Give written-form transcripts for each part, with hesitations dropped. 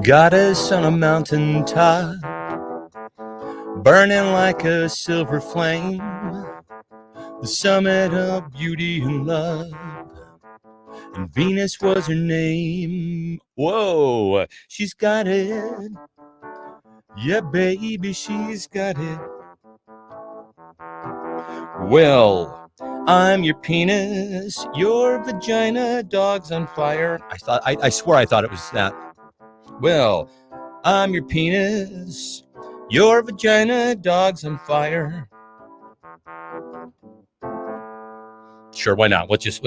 Got us on a mountain top, burning like a silver flame, the summit of beauty and love, and Venus was her name. Whoa, she's got it. Yeah, baby, she's got it. Well, I'm your penis, your vagina, dog's on fire. I swear I thought it was that. Well, I'm your penis, your vagina, dog's on fire. Sure, why not? Let's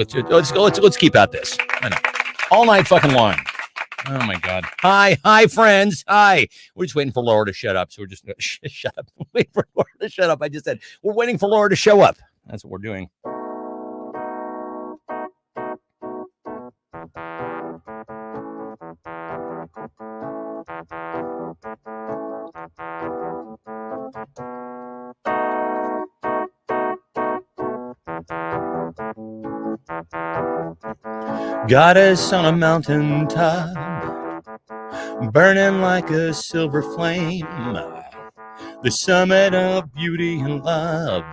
keep at this. Why not? All night fucking long. Oh my God. Hi, friends. Hi. We're just waiting for Laura to shut up. So we're just shut up. Wait for Laura to shut up. I just said we're waiting for Laura to show up. That's what we're doing. Got us on a mountain top, burning like a silver flame, the summit of beauty and love,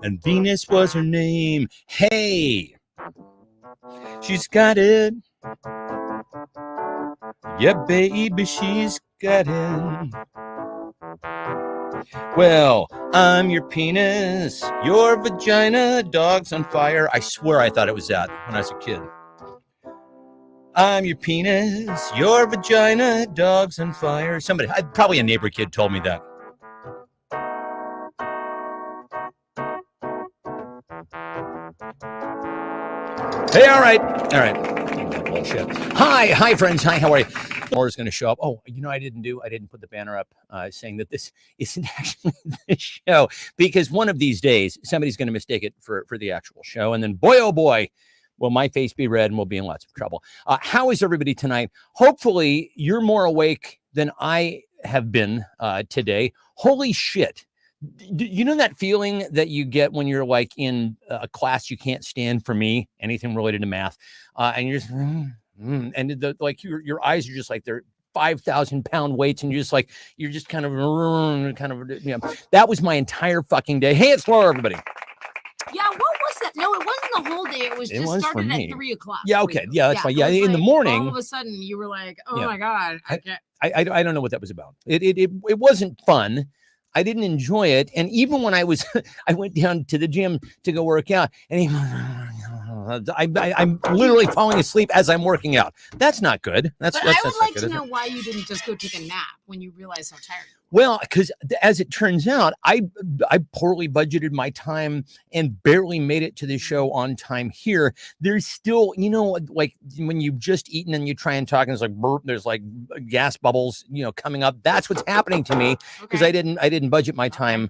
and Venus was her name. Hey, she's got it. Yeah, baby, she's got it. Well, I'm your penis, your vagina, dog's on fire. I swear I thought it was that when I was a kid. I'm your penis, your vagina, dog's on fire. Somebody, probably a neighbor kid told me that. Hey, all right. Bullshit. Hi, friends. Hi, how are you? Laura's going to show up. Oh, you know, I didn't put the banner up saying that this isn't actually the show, because one of these days somebody's going to mistake it for the actual show, and then boy, oh boy, will my face be red and we'll be in lots of trouble. How is everybody tonight? Hopefully you're more awake than I have been today. Holy shit. You know that feeling that you get when you're like in a class you can't stand, for me, anything related to math, and you're just and like your eyes are just like they're 5,000-pound weights, and you're just kind of you know. That was my entire fucking day. Hey, it's Laura, everybody. Yeah, what was that? No, it wasn't the whole day. It was just started at 3 o'clock. Yeah, okay, yeah, that's fine. Yeah, in the morning, all of a sudden you were like, "Oh my God, I can't." I don't know what that was about. It wasn't fun. I didn't enjoy it. And even when I went down to the gym to go work out, and I'm literally falling asleep as I'm working out. That's not good. That's I would like to know why you didn't just go take a nap when you realized how tired you were. Well, because as it turns out, I poorly budgeted my time and barely made it to the show on time here. There's still, you know, like when you've just eaten and you try and talk and it's like burp, there's like gas bubbles, you know, coming up. That's what's happening to me because I didn't budget my time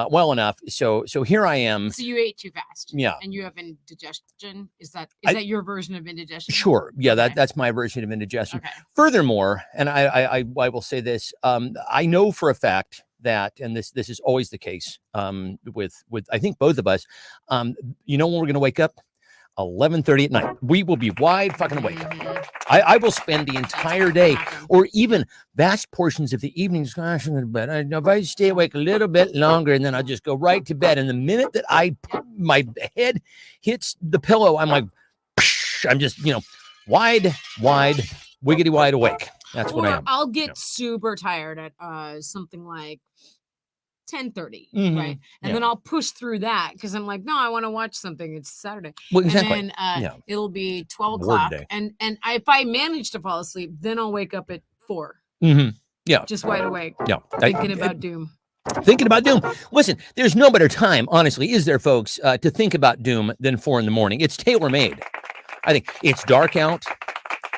well enough. So here I am. So you ate too fast. Yeah. And you have indigestion. Is that your version of indigestion? Sure. Yeah, that's my version of indigestion. Okay. Furthermore, and I will say this, I know for a fact that, and this is always the case with I think both of us, you know when we're going to wake up? 11:30 at night. We will be wide fucking awake. I will spend the entire day or even vast portions of the evening just going to bed. If I stay awake a little bit longer, and then I'll just go right to bed. And the minute that my head hits the pillow, I'm like, I'm just, you know, wide, wiggity wide awake. That's what I am. I'll get super tired at something like 10:30, right? And then I'll push through that because I'm like, no, I want to watch something. It's Saturday. Well, exactly. And then it'll be 12 o'clock. And if I manage to fall asleep, then I'll wake up at 4. Yeah. Just wide awake. Yeah. Thinking about doom. Thinking about doom. Listen, there's no better time, honestly, is there, folks, to think about doom than 4 a.m. It's tailor-made. I think it's dark out.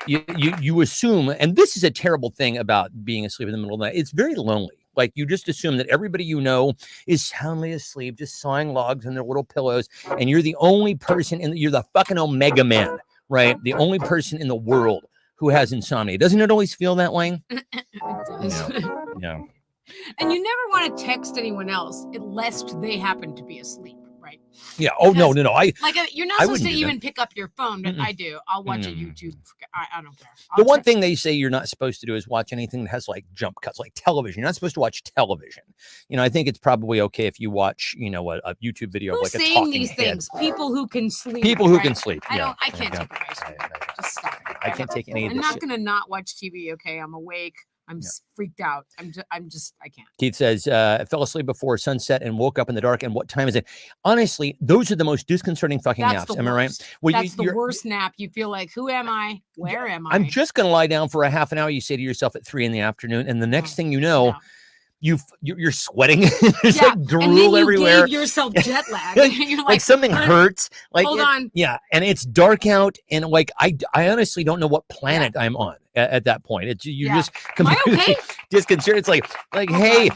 You assume, and this is a terrible thing about being asleep in the middle of the night. It's very lonely. Like you just assume that everybody you know is soundly asleep, just sawing logs on their little pillows, and you're the only person you're the fucking Omega Man, right? The only person in the world who has insomnia. Doesn't it always feel that way? It does. Yeah. And you never want to text anyone else lest they happen to be asleep. right? Yeah. Oh, no. Like you're not I supposed to wouldn't do that. even pick up your phone, but Mm-mm. I do. I'll watch a Mm. YouTube. I don't care. The I'll one check- thing they say you're not supposed to do is watch anything that has like jump cuts, like television. You're not supposed to watch television. I think it's probably okay if you watch, a YouTube video of Who's like a saying talking these head. things? People who can sleep. People who right? can sleep. I Yeah. don't. I can't Yeah. take advice from I- you. Just stop it. I can't take any of I'm this not shit. gonna not watch TV. Okay, I'm awake. I'm freaked out. I can't. Keith says, fell asleep before sunset and woke up in the dark. And what time is it? Honestly, those are the most disconcerting fucking That's naps. the Am I right? worst. Well, That's the worst nap. You feel like, who am I? Where am I? I'm just going to lie down for a half an hour. You say to yourself at 3 p.m. And the next thing you know, you're sweating. There's like drool and then you everywhere. gave yourself jet lag. You're like something hurts. Like hold on. Yeah, and it's dark out, and like I honestly don't know what planet I'm on at that point. It's you're just completely okay? disconcerted. It's like hey,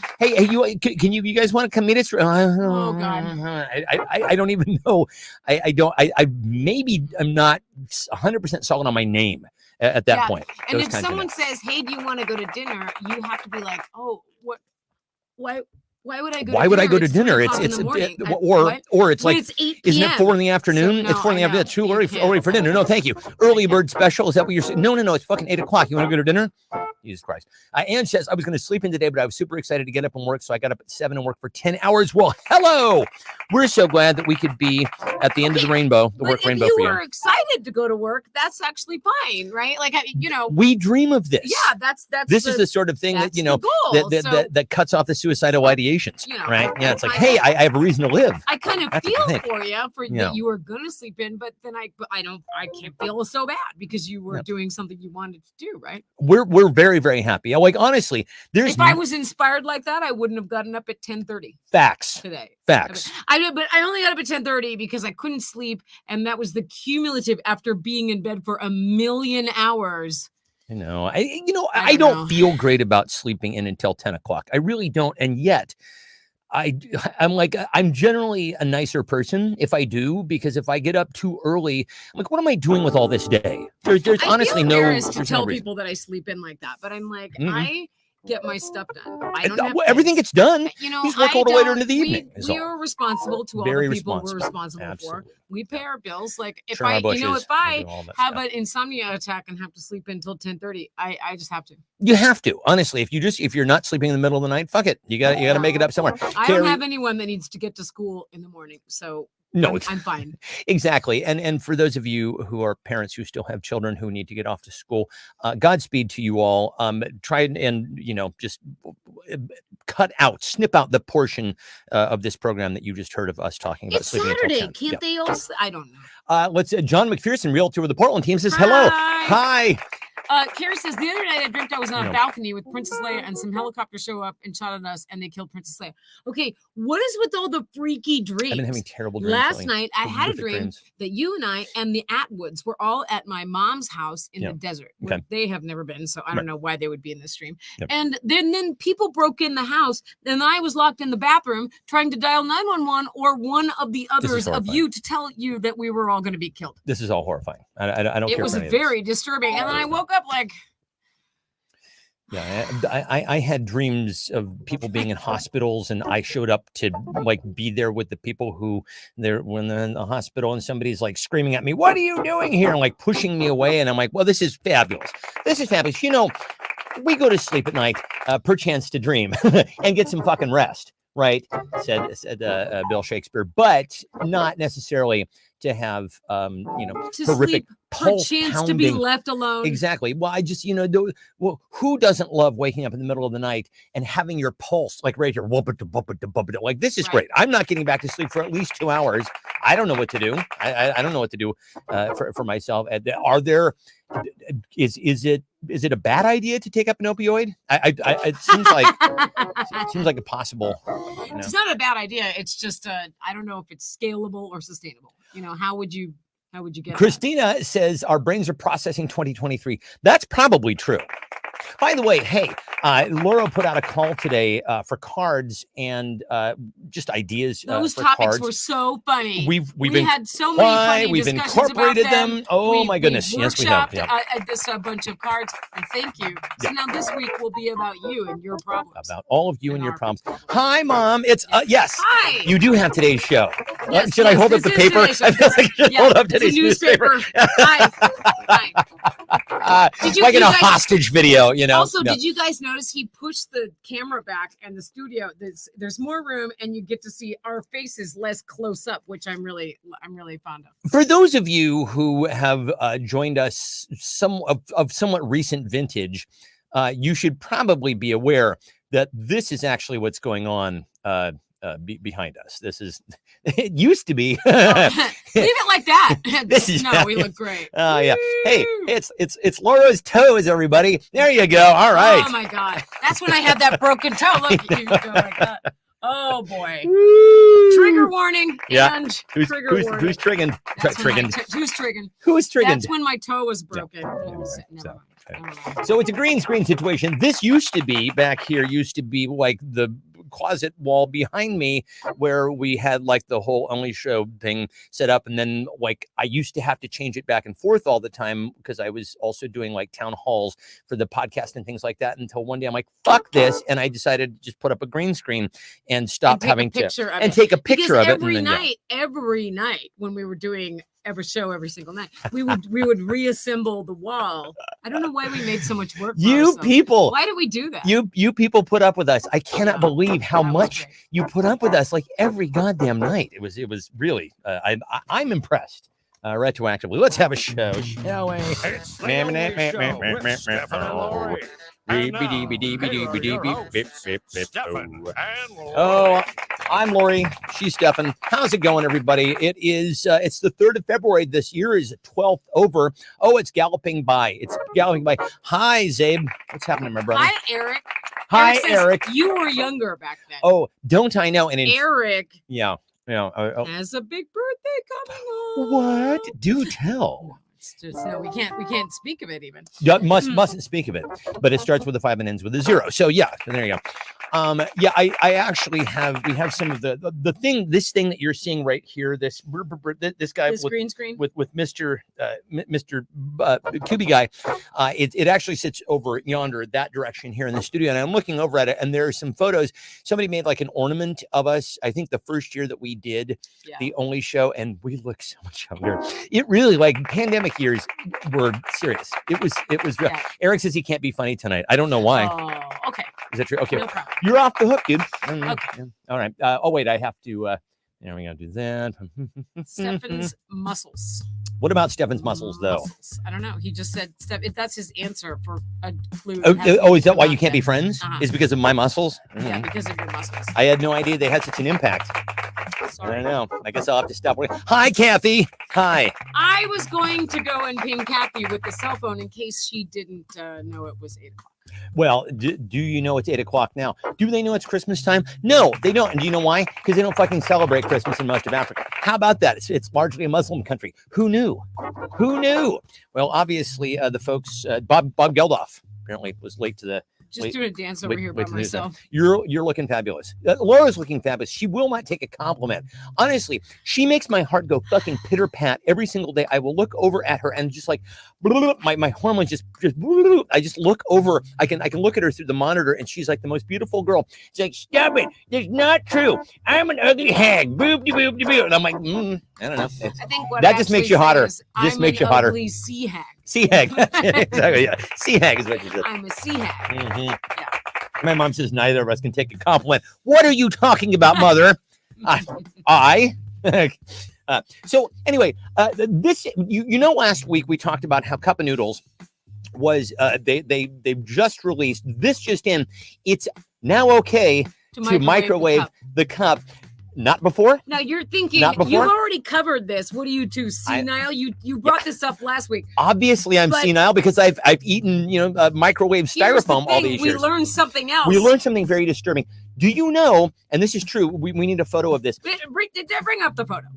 you can you guys want to come meet us? Oh God, I don't even know. I maybe I'm not 100% solid on my name at that point. And Those if kinds of someone naps. says, "Hey, do you want to go to dinner?" You have to be like, "Oh, what? Why would I go? Why to would dinner? I go to It's dinner? 3 It's o'clock in the morning. or it's When like it's 8 isn't it p.m. 4 p.m? So, It's 4 p.m. It's too early for dinner. No, thank you. Early bird special. Is that what you're saying? No. It's fucking 8 o'clock. You want to go to dinner? Jesus Christ. Ann says, I was going to sleep in today, but I was super excited to get up and work. So I got up at 7 and worked for 10 hours. Well, hello. We're so glad that we could be at the end of the rainbow, the work rainbow if for you you. were excited to go to work, that's actually fine, right? Like, we dream of this. Yeah, that's this is the sort of thing that, goal. that cuts off the suicidal ideations, right? Yeah. It's like, I hey, I have a reason to live. I kind of That's what I feel think. for you that you were going to sleep in, but then I can't feel so bad because you were doing something you wanted to do, right? We're very, very happy. Like, honestly, if I was inspired like that, I wouldn't have gotten up at 10:30. Facts today. Facts. I did, but I only got up at 10:30 because I couldn't sleep, and that was the cumulative after being in bed for 1,000,000 hours. I don't feel great about sleeping in until 10 o'clock. I really don't. And yet I'm generally a nicer person if I do, because if I get up too early, I'm like, what am I doing with all this day? There's honestly no embarrassed to there's tell no reason. people that I sleep in like that, but I'm like, Mhm. I get my stuff done. I don't have Everything kids. gets done. You know, You just work a little later into the we- evening. is We all. are responsible to all Very the people responsible. we're responsible Absolutely. for. We pay our bills. Like if Churn our I, bushes, if we I do all that have stuff. an insomnia attack and have to sleep until 10:30, I just have to. You have to, honestly. If you're not sleeping in the middle of the night, fuck it. You got to make it up somewhere. I don't have anyone that needs to get to school in the morning, so No, I'm fine. Exactly. And for those of you who are parents who still have children who need to get off to school, Godspeed to you all. Try and just snip out the portion of this program that you just heard of us talking about. It's sleeping until Saturday. 10. Can't they all? I don't know. John McPherson, realtor with the Portland team, says hello. Hi. Carrie says, the other night I dreamt I was on a balcony with Princess Leia and some helicopters show up and shot at us and they killed Princess Leia. Okay, what is with all the freaky dreams? I've been having terrible dreams. Last night I had a dream dreams. that you and I and the Atwoods were all at my mom's house in the desert. Where they have never been, so I don't know why they would be in this stream. Yep. And then people broke in the house, and I was locked in the bathroom trying to dial 911 or one of the others of you to tell you that we were all going to be killed. This is all horrifying. I don't care. It was for any of this. very disturbing. And then I woke up like, yeah, I had dreams of people being in hospitals, and I showed up to be there with the people when they're in the hospital, and somebody's like screaming at me, "What are you doing here?" and pushing me away, and I'm like, "Well, this is fabulous. This is fabulous. We go to sleep at night, perchance to dream and get some fucking rest." Right, said Bill Shakespeare, but not necessarily to have to horrific sleep, pulse chance pounding. to be left alone. Exactly. Well, I just who doesn't love waking up in the middle of the night and having your pulse right here, like this is great. I'm not getting back to sleep for at least 2 hours. I don't know what to do. I don't know what to do for myself. Is it a bad idea to take up an opioid? It seems like a possible. It's not a bad idea. It's just I don't know if it's scalable or sustainable. How would you get? Christina says our brains are processing 2023. That's probably true. By the way, hey, Laura put out a call today for cards and just ideas. Those for topics cards. were so funny. We had so many funny we've discussions incorporated about them. Oh my goodness! We yes, we have. workshopped Yeah. this a bunch of cards, and thank you. So now this week will be about you and your problems. About all of you and your our problems. Hi, Mom. It's yes. Hi. You do have today's show. Yes, Should I hold up this the is paper? today's show. I feel like I should hold up It's a today's newspaper. Hi. Did you, like in you a guys, hostage video, you know. Also, No. did you guys notice he pushed the camera back and the studio? There's more room, and you get to see our faces less close up, which I'm really fond of. For those of you who have joined us of somewhat recent vintage, you should probably be aware that this is actually what's going on behind us. This is it used to be. Leave it like that. This is we look great. Yeah. Hey, it's Laura's toes, everybody. There you go. All right. Oh my God, that's when I had that broken toe. Look, you go like that. Oh boy. Woo. Trigger warning. Yeah. And Who's trigger warning. trigging? Who's trigging? Who's trigging? That's when my toe was broken. So, Never mind. So it's a green screen situation. This used to be back here, like the closet wall behind me where we had like the whole Only Show thing set up. And then like I used to have to change it back and forth all the time because I was also doing like town halls for the podcast and things like that until one day I'm like, fuck this. And I decided to just put up a green screen and stop having to take a picture of it. Every night when we were doing every show every single night, we would reassemble the wall. I don't know why we made so much work for ourselves. People, why do we do that? You people put up with us. I cannot believe how much you put up with us, like every goddamn night. It was really I'm impressed retroactively. Let's have a show, shall we? It's the Only Show with Stefan and Laurie. And now, Stefan and Laurie. Oh, I'm Laurie. She's Stefan. How's it going, everybody? It is. It's the 3rd of February. This year is 12th over. Oh, it's galloping by. It's galloping by. Hi, Zabe. What's happening, my brother? Hi, Eric. Hi, Says Eric. You were younger back then. Oh, don't I know? And Eric. Yeah. Has a big birthday coming on. What? Do tell. It's just no, we can't speak of it even. Yeah, mustn't speak of it, but it starts with a 5 and ends with a 0. So yeah, there you go. I actually we have some of this thing that you're seeing right here. This guy This green screen with Mr. Kubi guy. It actually sits over yonder that direction here in the studio, and I'm looking over at it, and there are some photos. Somebody made like an ornament of us. I think the first year that we did the Only Show, and we look so much younger. It really like pandemic years were serious. It was real. Yeah. Eric says he can't be funny tonight. I don't know why. Oh, okay. Is that true? Okay. No problem. You're off the hook, dude. Okay. Yeah. All right. Oh, wait. I have to. There we go. Do that. Stefan's muscles. What about Stefan's muscles, though? Muscles. I don't know. He just said, that's his answer for a clue. Oh, is that why you can't be friends? Uh-huh. Is because of my muscles? Yeah, because of your muscles. I had no idea they had such an impact. Sorry. I don't know. I guess I'll have to stop. Hi, Kathy. Hi. I was going to go and ping Kathy with the cell phone in case she didn't know it was 8 o'clock. Well, do you know it's 8 o'clock now? Do they know it's Christmas time? No, they don't. And do you know wwhy? Because they don't fucking celebrate Christmas in most of Africa. How about that? It's largely a Muslim country. Who knew? Who knew? Well, obviously, the folks, Bob Geldof apparently was late to the. Just doing a dance over here by myself. You're looking fabulous. Laura's looking fabulous. She will not take a compliment. Honestly, she makes my heart go fucking pitter pat every single day. I will look over at her and just like my hormones just I just look over. I can look at her through the monitor and she's like the most beautiful girl. She's like, stop it. That's not true. I'm an ugly hag. Boop de boop de boop. And I'm like, I don't know. I think what that just makes you hotter. Just makes you hotter. Ugly sea hag. Sea hag. Exactly. Yeah. Sea hag is what you said. I'm a sea hag. Mm-hmm. Yeah. My mom says neither of us can take a compliment. What are you talking about, mother? So anyway, this you know, last week we talked about how Cup of Noodles was they've just released this just in. It's now okay to microwave the cup. Not before. Now you're thinking Not before? you've already covered this. What are you two senile? You brought this up last week. Obviously, I'm senile because I've eaten microwave styrofoam all these years. We learned something else. We learned something very disturbing. Do you know? And this is true. We need a photo of this. Bring up the photo.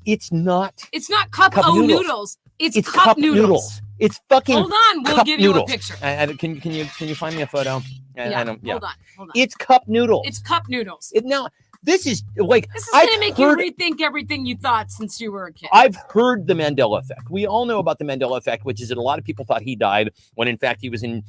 It's not. It's not cup noodles. It's cup noodles. It's fucking. Hold on, we'll give you a picture. Can you find me a photo? I don't. Yeah, Hold on. it's cup noodles. It's cup noodles. Now this is like This is I've going to make heard- you rethink everything you thought since you were a kid. I've heard the Mandela effect. We all know about the Mandela effect, which is that a lot of people thought he died when in fact he was in,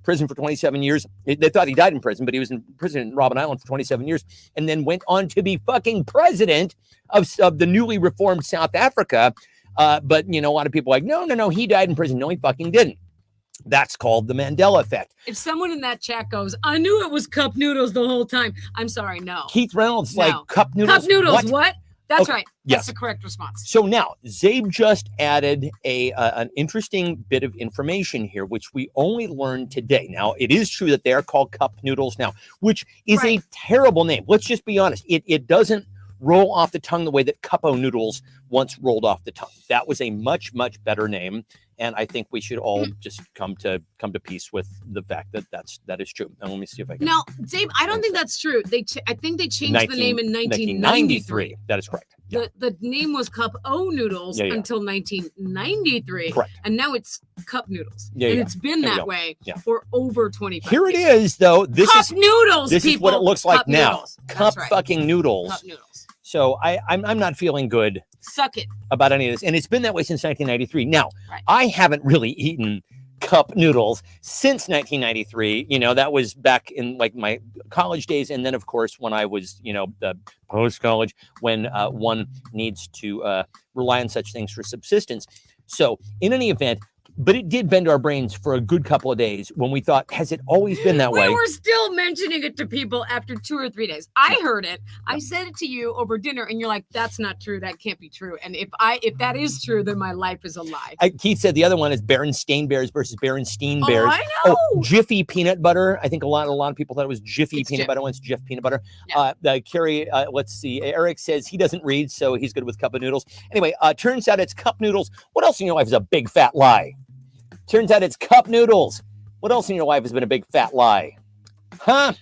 prison for 27 years. They thought he died in prison, but he was in prison in Robben Island for 27 years and then went on to be fucking president of the newly reformed South Africa. But, a lot of people are like, no, he died in prison. No, he fucking didn't. That's called the Mandela effect. If someone in that chat goes, I knew it was cup noodles the whole time. I'm sorry, no. Keith Reynolds, No. like cup noodles. Cup noodles, what? That's Okay, right. That's yes. the correct response. So now Zabe just added an interesting bit of information here, which we only learned today. Now, it is true that they are called cup noodles now, which is Right. a terrible name. Let's just be honest. It doesn't roll off the tongue the way that Cupo noodles once rolled off the tongue. That was a much, much better name. And I think we should all just come to peace with the fact that that is true. And let me see if I can. Now, Dave, I don't think that's true. I think they changed the name in 1993. That is correct. Yeah. The name was Cup O Noodles Yeah. until 1993. Correct. And now it's Cup Noodles. Yeah, and yeah. it's been There we that go. way Yeah. for over 25 Here it years. is, though. This Cup is noodles, this is people. what it looks like Cup now. noodles. That's Cup right. fucking noodles. Cup noodles. So I'm not feeling good Suck it. about any of this. And it's been that way since 1993. Now, Right. I haven't really eaten cup noodles since 1993. That was back in like my college days. And then, of course, when I was, the post-college, when one needs to rely on such things for subsistence. So in any event, but it did bend our brains for a good couple of days when we thought, has it always been that way? We were still mentioning it to people after 2 or 3 days. I heard it. I said it to you over dinner, and you're like, "That's not true. That can't be true." And if that is true, then my life is a lie. Keith said the other one is Berenstain Bears versus Berenstein Oh, Bears. I know. Jiffy peanut butter. I think a lot of people thought it was Jiffy It's peanut Jif. butter. Once Jif peanut butter. Yeah. Carrie, let's see. Eric says he doesn't read, so he's good with cup of noodles. Anyway, turns out it's cup noodles. What else in your life is a big fat lie? Turns out it's cup noodles. What else in your life has been a big fat lie? Huh?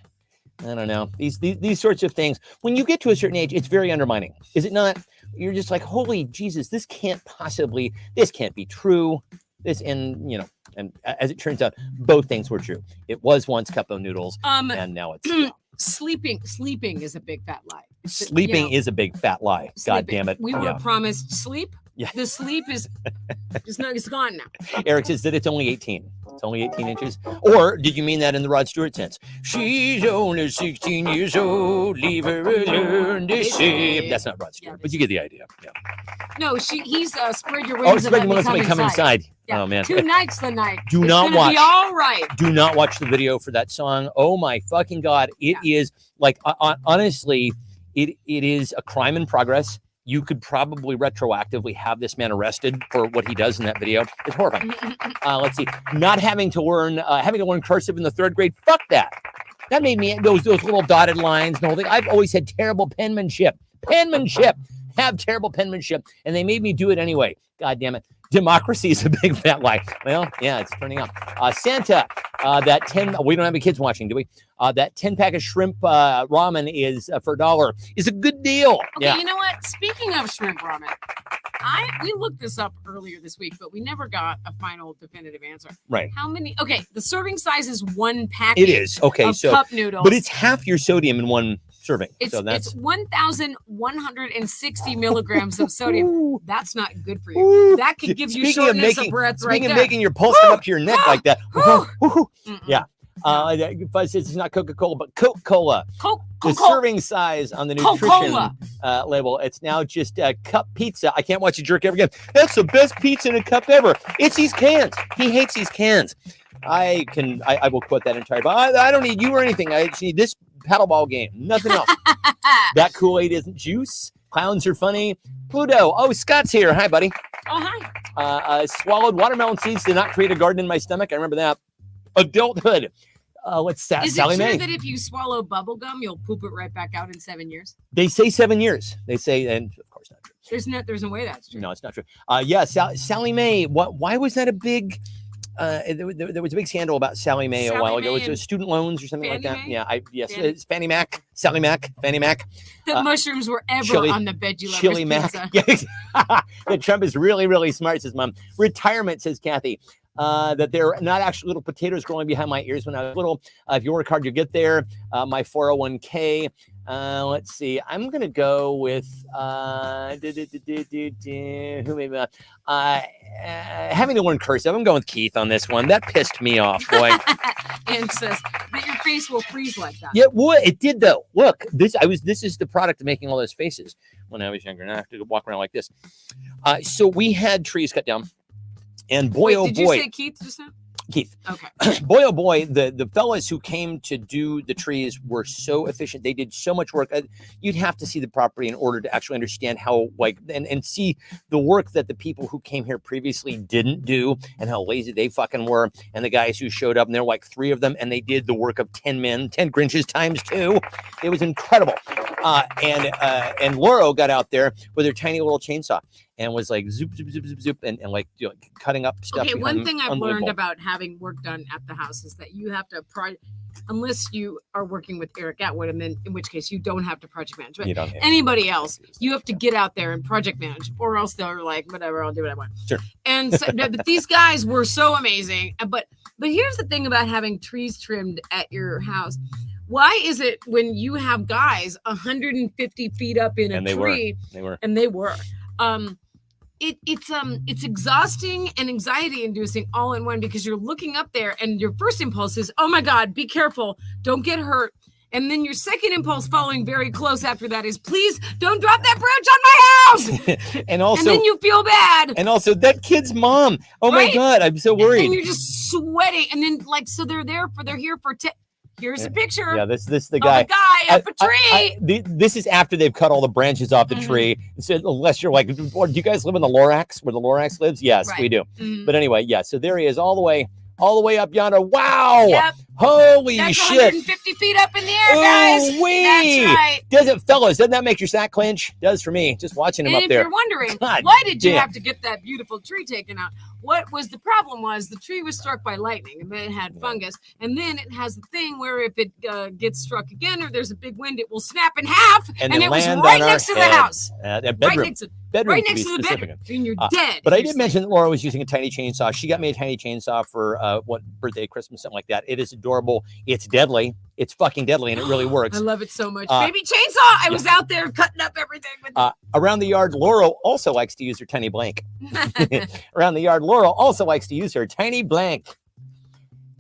I don't know. These sorts of things. When you get to a certain age, it's very undermining. Is it not? You're just like, holy Jesus, this can't be true. And as it turns out, both things were true. It was once cup of noodles, and now it's Sleeping is a big fat lie. sleeping is a big fat lie. God Sleeping. damn it. We were Yeah. promised sleep. Yeah. The sleep is it's gone now. Eric says that it's only 18. It's only 18 inches. Or did you mean that in the Rod Stewart sense? She's only 16 years old. Leave her alone to sleep. That's not Rod Stewart, but you get the idea. Yeah. No, he's spread your Oh, wings spread and your let wings, me come inside. Yeah. Oh, man. Tonight's the night. Do It's not gonna watch. Be all right. Do not watch the video for that song. Oh my fucking God. It is like, honestly, it is a crime in progress. You could probably retroactively have this man arrested for what he does in that video. It's horrifying. Let's see. Not having to learn cursive in the 3rd grade. Fuck that. That made me those little dotted lines and the whole thing. I've always had terrible penmanship. Have terrible penmanship, and they made me do it anyway. God damn it. Democracy is a big fat lie. Well, yeah, it's turning out. Santa, that 10, we don't have any kids watching, do we? That 10-pack of shrimp ramen is for $1 is a good deal. Okay, Yeah. you know what? Speaking of shrimp ramen, we looked this up earlier this week, but we never got a final definitive answer. Right. How many? Okay, the serving size is 1 packet. It is. Okay, of so cup noodles. but it's half your sodium in one serving. So that's it's 1,160 milligrams of sodium. Ooh. That's not good for you. Ooh. That could give you Speaking of shortness making- of breath right Speaking there. of making your pulse come up to your neck like that. Whew. Woohoo. Mm-mm. Yeah. Buzz says it's not Coca-Cola, but Coca-Cola. The Coca-Cola. serving size on the nutrition Coca-Cola. label. It's now just cup pizza. I can't watch you jerk ever again. That's the best pizza in a cup ever. It's these cans. He hates these cans. I will quote that entire. But I don't need you or anything. I just need this paddleball game. Nothing else. That Kool-Aid isn't juice. Clowns are funny. Pluto. Oh, Scott's here. Hi, buddy. Oh, hi. Swallowed watermelon seeds did not create a garden in my stomach. I remember that. Adulthood. What's that? Is Sally it true Mae. that if you swallow bubble gum, you'll poop it right back out in 7 years? They say 7 years. They say, and of course not true. There's no way that's true. No, it's not true. Yeah, Sally Mae. Why was that a big? There was a big scandal about Sally Mae a Sally while ago. Mae It was student loans or something like Fannie that. Mae? Yeah, yes, Fannie- it's Fannie Mac, Sally Mac, Fannie Mac, The mushrooms were ever chili- on the veggie lovers Chili Mac. pizza. Yeah, that Trump is really, really smart, says Mom. Retirement, says Kathy. that they're not actually little potatoes growing behind my ears when I was little. If you work hard, you get there. My 401k. Let's see. I'm gonna go with who maybe having to learn cursive. I'm going with Keith on this one. That pissed me off, boy. And says that your face will freeze like that. Yeah, well, it did though. Look, this is the product of making all those faces when I was younger. Now I have to walk around like this. So we had trees cut down, and boy, Wait, oh did boy, you say Keith just now? Keith. Okay. Boy, oh boy, the fellas who came to do the trees were so efficient. They did so much work. You'd have to see the property in order to actually understand how, like, and see the work that the people who came here previously didn't do and how lazy they fucking were. And the guys who showed up, and there were like 3 of them, and they did the work of 10 men, 10 Grinches times 2. It was incredible. And Laura got out there with her tiny little chainsaw and was like zoop, zoop, zoop, zoop, zoop, and like, you know, cutting up stuff. Okay, one thing I've learned unbelievable. about having work done at the house is that you have to unless you are working with Eric Atwood, and then in which case you don't have to project manage. But You don't have- anybody else, you have to get out there and project manage, or else they're like, whatever, I'll do what I want. Sure. And so, but these guys were so amazing. But here's the thing about having trees trimmed at your house. Why is it when you have guys 150 feet up in a And they tree, They were. it's exhausting and anxiety inducing all in one, because you're looking up there and your first impulse is, oh my God, be careful, don't get hurt. And then your second impulse following very close after that is, please don't drop that branch on my house. And also, and then you feel bad. and also that kid's mom. Oh my Right? God, I'm so worried. And you're just sweating. And then so they're here for here's a picture Yeah, this is the of guy. a guy up a tree. This is after they've cut all the branches off the Mhm. tree. So unless you're like, or do you guys live in the Lorax, where the Lorax lives? Yes, we Right. do. Mhm. But anyway, yeah. So there he is, all the way up yonder. Wow! Yep, Holy that's shit! 150 feet up in the air, guys. Ooh-wee! That's right. Does it, fellas? Doesn't that make your sack clench? Does for me. Just watching him And up if there. you're wondering, God why did you damn. have to get that beautiful tree taken out? What was the problem was the tree was struck by lightning, and then it had fungus. And then it has the thing where if it gets struck again or there's a big wind, it will snap in half. And And then it was land right on next our to the head. house. That Right bedroom. next to bedroom right to next be to the specific. bedroom. And you're dead. But I You're did mention that Laura was using a tiny chainsaw. She got me a tiny chainsaw for what birthday, Christmas, something like that. It is adorable. It's deadly. It's fucking deadly, and it really works. I love it so much. Uh, Baby chainsaw. I was out there cutting up everything with Around the yard, Laura also likes to use her tiny blank. Around the yard, Laura also likes to use her tiny blank.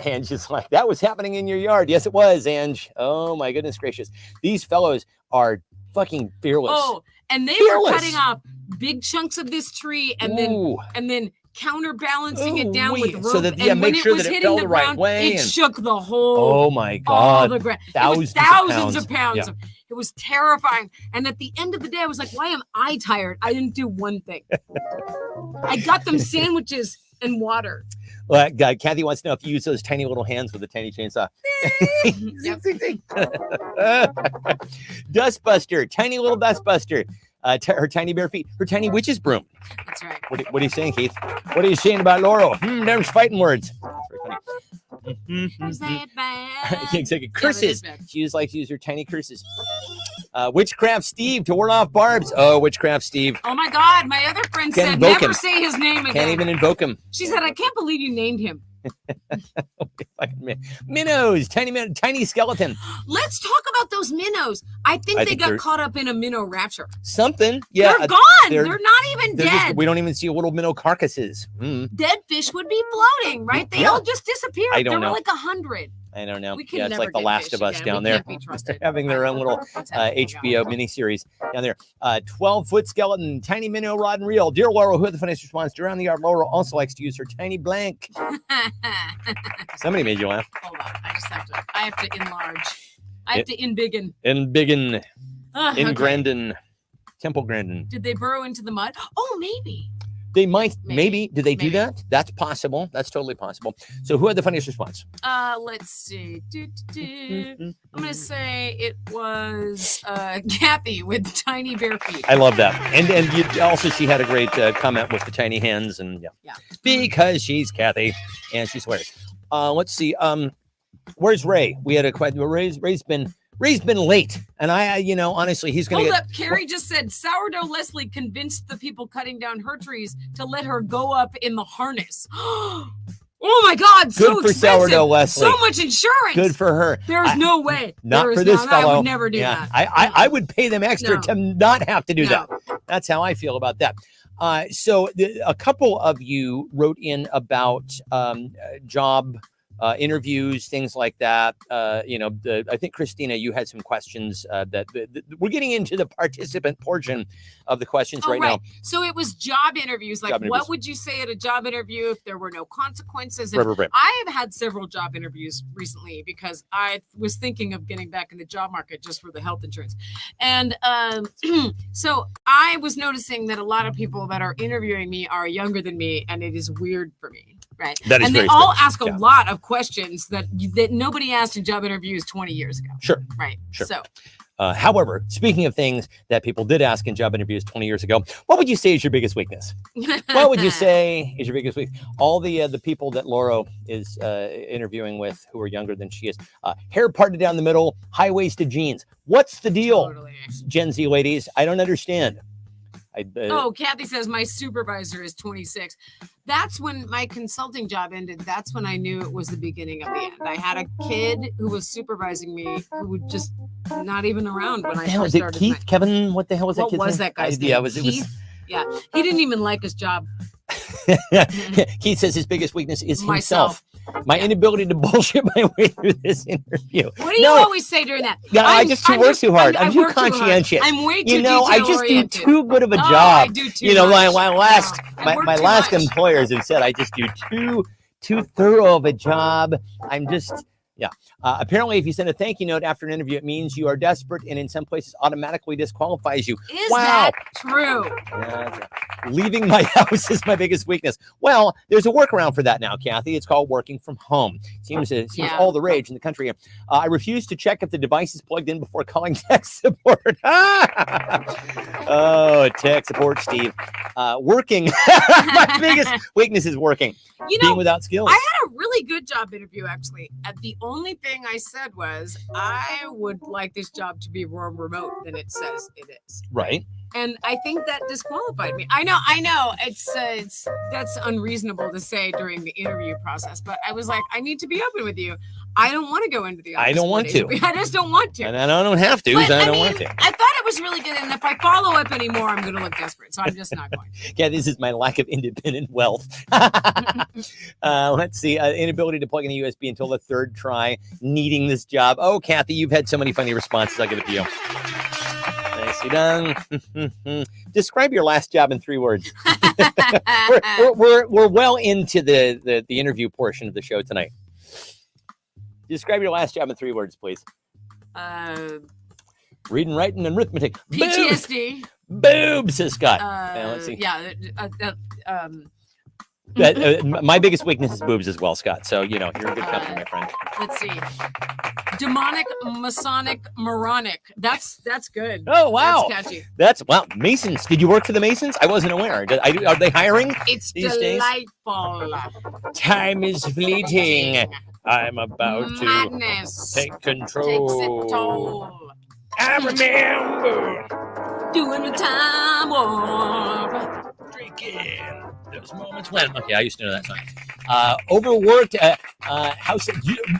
And she's like, that was happening in your yard. Yes, it was, Ange. Oh my goodness gracious. These fellows are fucking fearless. Oh, and they Fearless. were cutting off big chunks of this tree and Ooh. then counterbalancing it down Ooh-wee. with rope. So that, and yeah, when make sure it was that it hitting fell the the right ground, way it and- shook the whole Oh my all God. the ground. Thousands of Thousands of pounds. pounds. It was terrifying. And at the end of the day, I was like, why am I tired? I didn't do one thing. I got them sandwiches and water. Well, Kathy wants to know if you use those tiny little hands with a tiny chainsaw. Yep. Dustbuster, tiny little dustbuster. Her tiny bare feet, her tiny witch's broom. That's right. What are you saying, Keith? What are you saying about Laurel? There's fighting words. Is that bad? Exactly. Yeah, Curses. that is bad. She just likes to use her tiny curses. Witchcraft Steve to ward off barbs. Oh, Witchcraft Steve. Oh my God. My other friend Can't said, invoke never him. say his name again. Can't even invoke him. She said, I can't believe you named him. Minnows, tiny skeleton. Let's talk about those minnows. I think I they think got they're- caught up in a minnow rapture. Something. Yeah. They're gone. they're- They're not even they're just- dead. we don't even see little minnow carcasses. Dead fish would be floating, right? They Yeah. all just disappeared. I don't There know. were like 100. I don't know. We can Yeah, it's never like The get Last fish of Us again. down We there. can't be trusted. Having their own little That's how it HBO miniseries down there. 12-foot skeleton, tiny minnow rod and reel. Dear Laurel, who had the funniest response? Around the yard, Laurel also likes to use her tiny blank. goes. Somebody made you laugh. Hold on. I have to enlarge. I have to embiggen. In Biggin, in Okay. Grandin, Temple Grandin. Did they burrow into the mud? Oh, maybe. They might, maybe. Maybe. Do they do Maybe. that? That's possible. That's totally possible. So who had the funniest response? Let's see. I'm gonna say it was Kathy with tiny bare feet. I love that. And you, also she had a great comment with the tiny hands and Yeah. because she's Kathy and she swears. Let's see. Where's Ray? We had a question. Ray's been late, and I honestly, he's gonna Hold get. up, Carrie just said sourdough Leslie convinced the people cutting down her trees to let her go up in the harness. Oh my God, Good so for expensive. Sourdough Wesley. So much insurance. Good for her. There's no way. Not There for is this not. fellow. I would never do that. I would pay them extra No. to not have to do No. that. That's how I feel about that. So a couple of you wrote in about job interviews, things like that. I think Christina, you had some questions that we're getting into the participant portion of the questions right now. So it was job interviews. Like, Job interviews. what would you say at a job interview if there were no consequences? And Right. I have had several job interviews recently because I was thinking of getting back in the job market just for the health insurance. And so I was noticing that a lot of people that are interviewing me are younger than me, and it is weird for me. Right. That is and they very all strange. ask a lot of questions that nobody asked in job interviews 20 years ago. Sure. Right. Sure. So However, speaking of things that people did ask in job interviews 20 years ago, what would you say is your biggest weakness? What would you say is your biggest weakness? All the people that Laura is interviewing with who are younger than she is, hair parted down the middle, high-waisted jeans. What's the deal, Totally. Gen Z ladies? I don't understand. Kathy says my supervisor is 26. That's when my consulting job ended. That's when I knew it was the beginning of the end. I had a kid who was supervising me who would just not even around when I the hell first is it? started. Keith? Kevin? What the hell was that What kid's was name? that guy's Yeah, name? it was. Keith? Yeah, he didn't even like his job. Keith says his biggest weakness is Myself. himself. My inability to bullshit my way through this interview. What do you always say during that? Yeah, I just work too hard. I'm too work hard. conscientious. I'm way too I just do detail-oriented. too good of a Oh, job. I do too You know, much. my last No, I work my too last much. employers have said I just do too thorough of a job. I'm just apparently, if you send a thank you note after an interview, it means you are desperate, and in some places, automatically disqualifies you. Is Wow. that true? Leaving my house is my biggest weakness. Well, there's a workaround for that now, Kathy. It's called working from home. Seems Yeah. all the rage in the country. I refuse to check if the device is plugged in before calling tech support. Oh, tech support, Steve. Working. My biggest weakness is working. You Being know, without skills. I had a really good job interview, actually. The only thing I said was, I would like this job to be more remote than it says it is. Right. And I think that disqualified me. I know. It's that's unreasonable to say during the interview process, but I was like, I need to be open with you. I don't want to go into the office. I don't want 4 days a to. week. I just don't want to. And I don't have to, But, so I I don't mean, want to. I thought it was really good, and if I follow up anymore, I'm going to look desperate. So I'm just not going. Yeah, this is my lack of independent wealth. Let's see. Inability to plug in a USB until the third try. Needing this job. Oh, Kathy, you've had so many funny responses. I'll give it to you. Nicely done. Describe your last job in 3 words. we're well into the interview portion of the show tonight. Describe your last job in 3 words, please. Reading, writing, and arithmetic. PTSD. Boobs, says Scott. Let's see. Yeah. My biggest weakness is boobs as well, Scott. So, you're in good company, my friend. Let's see. Demonic, Masonic, moronic. That's good. Oh, wow. That's catchy. Wow. Masons. Did you work for the Masons? I wasn't aware. Are they hiring? It's These days? delightful. Time is fleeting. I'm about to Madness take takes control. its toll. I remember Doing the time warp. drinking those moments when. Okay, I used to know that song. Overworked.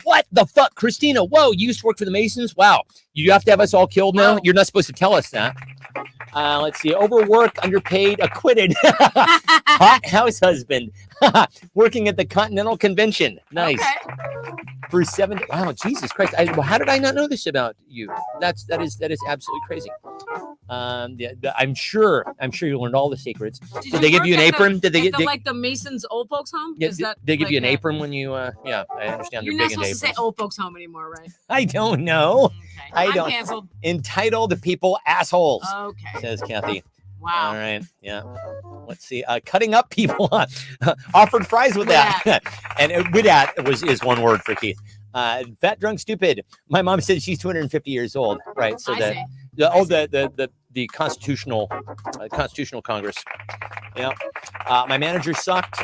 What the fuck, Christina? Whoa, you used to work for the Masons? Wow. You have to have us all killed now? Wow. You're not supposed to tell us that. Let's see. Overworked, underpaid, acquitted. Hot house husband. Working at the Continental Convention. Nice. Okay. For 7. Wow, Jesus Christ. How did I not know this about you? That is absolutely crazy. I'm sure you learned all the secrets. Did they give you an apron? Did they get like the Masons old folks home? Yeah, Is that they give you an like apron when you yeah, I understand You're they're not big into supposed to say aprons. old folks home anymore, right? I don't know. Okay. I I'm don't- canceled. Entitled people assholes, Okay. says Kathy. Wow. All right. Yeah. Let's see. Cutting up people. Offered fries with that. And with that is one word for Keith. Fat, drunk, stupid. My mom said she's 250 years old. Right. So I that see. the constitutional Congress. Yeah. My manager sucked.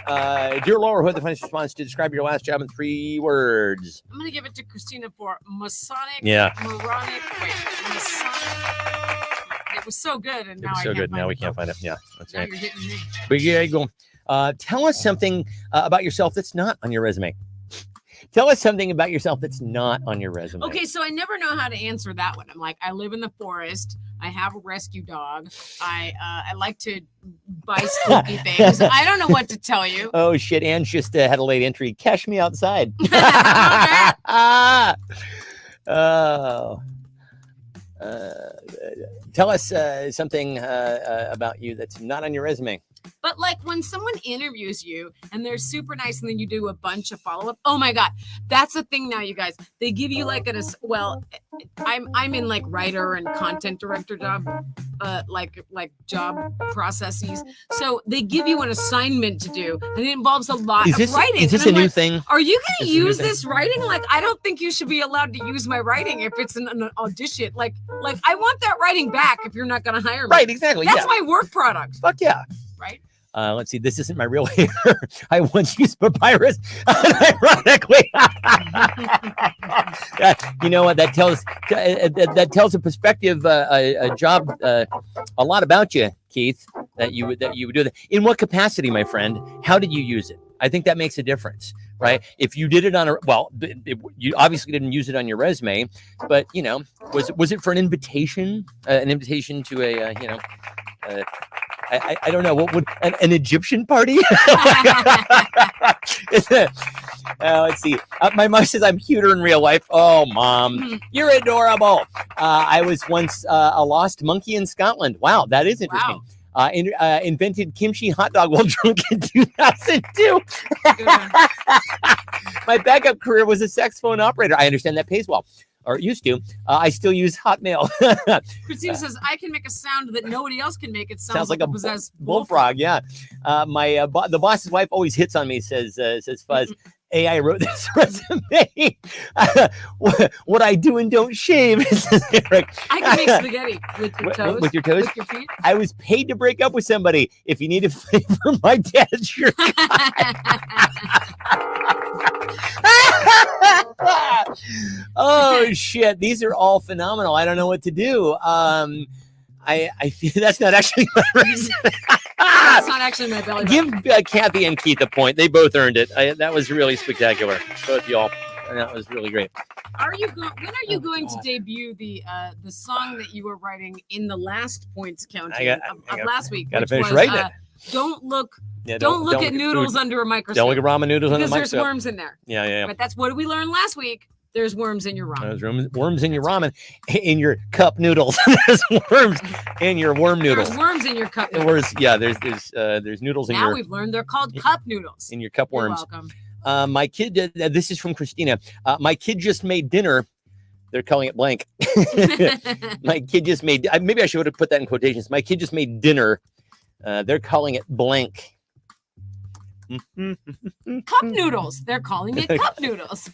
Dear Laura, who had the funniest response to describe your last job in 3 words? I'm gonna give it to Christina for Masonic. Yeah. Moronic. Wait. Masonic. It was so good, and now It was I so can't good. find Now we it. can't find it. Yeah. That's Now right. you're hitting me. But yeah, you go. Tell us something about yourself that's not on your resume. Tell us something about yourself that's not on your resume. Okay, so I never know how to answer that one. I'm like, I live in the forest. I have a rescue dog. I like to buy spooky things. I don't know what to tell you. Oh shit! Anne's just had a late entry. Cash me outside. Oh. Tell us something about you that's not on your resume. But like when someone interviews you and they're super nice and then you do a bunch of follow-up. Oh my God. That's the thing now, you guys. They give you like I'm in like writer and content director job, like job processes. So they give you an assignment to do and it involves a lot of writing. Is this and a I'm new like, thing? Are you going to use this writing? Like, I don't think you should be allowed to use my writing if it's an audition. Like I want that writing back if you're not going to hire me. Right, exactly. That's my work product. Fuck yeah. Right? Let's see. This isn't my real hair. I once used papyrus. Ironically, you know what? That tells a perspective, a job, a lot about you, Keith. That you would do that. In what capacity, my friend? How did you use it? I think that makes a difference, right? If you did it on you obviously didn't use it on your resume, but you know, was it for an invitation? An invitation to a I don't know, what would an Egyptian party? Let's see. My mom says I'm cuter in real life. Oh, Mom, you're adorable. I was once a lost monkey in Scotland. Wow, that is interesting. Wow. Invented kimchi hot dog while drunk in 2002. My backup career was a saxophone operator. I understand that pays well. Or used to. I still use Hotmail. Christina says, I can make a sound that nobody else can make. It sounds like a possessed bullfrog. Yeah. The boss's wife always hits on me, says Fuzz. AI wrote this resume. What I do and don't shave, says Eric. I can make spaghetti with your toes. With your toes? With your feet. I was paid to break up with somebody. If you need a favor, my dad's your guy. Oh shit! These are all phenomenal. I don't know what to do. I feel that's not actually my resume. That's not actually my belly button. Give Kathy and Keith a point. They both earned it. That was really spectacular. Both y'all. And that was really great. When are you going to debut the song that you were writing in the last points counting of last week? Gotta finish writing it. Don't look at noodles under a microscope. Don't look at ramen noodles under a microscope. Because there's worms in there. Yeah. But that's what we learned last week. There's worms in your ramen. There's worms in your ramen, in your cup noodles. There's worms in your worm noodles. There's worms in your cup noodles. There's noodles in your. Now we've learned they're called cup noodles. In your cup worms. You're welcome. My kid. This is from Christina. My kid just made dinner. They're calling it blank. My kid just made. Maybe I should have put that in quotations. My kid just made dinner. They're calling it blank. Cup noodles. They're calling it cup noodles.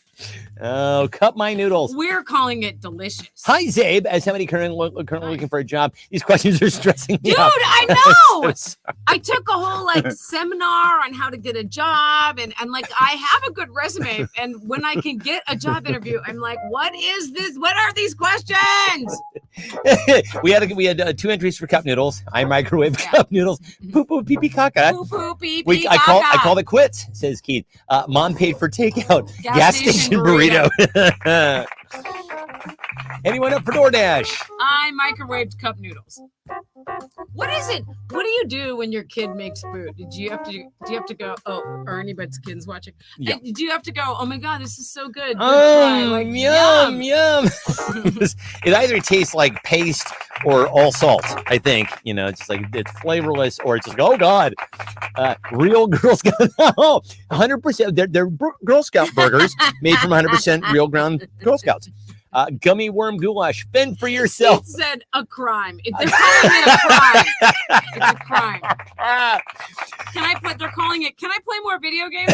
Oh, cup my noodles. We're calling it delicious. Hi, Zabe. As somebody currently looking for a job, these questions are stressing me Dude, out. I know. So I took a whole seminar on how to get a job, and like I have a good resume. And when I can get a job interview, I'm like, what is this? What are these questions? we had 2 entries for cup noodles. I microwave cup noodles. Poo poo pee pee caca. Poo poo pee pee caca. I called it quits, says Keith. Mom paid for takeout. Gas station burrito. Anyone up for DoorDash? I microwaved cup noodles. What is it? What do you do when your kid makes food? Do you have to go? Oh, Ernie, but Ken's watching. Yeah. Do you have to go? Oh my God, this is so good. Yum. It either tastes like paste or all salt. I think it's just like it's flavorless, or it's just oh God. Real Girl Scout. 100%. They're Girl Scout burgers made from 100% real ground Girl Scouts. Gummy worm goulash. Fend for yourself. It said a crime. They're calling it a crime. It's a crime. They're calling it. Can I play more video games?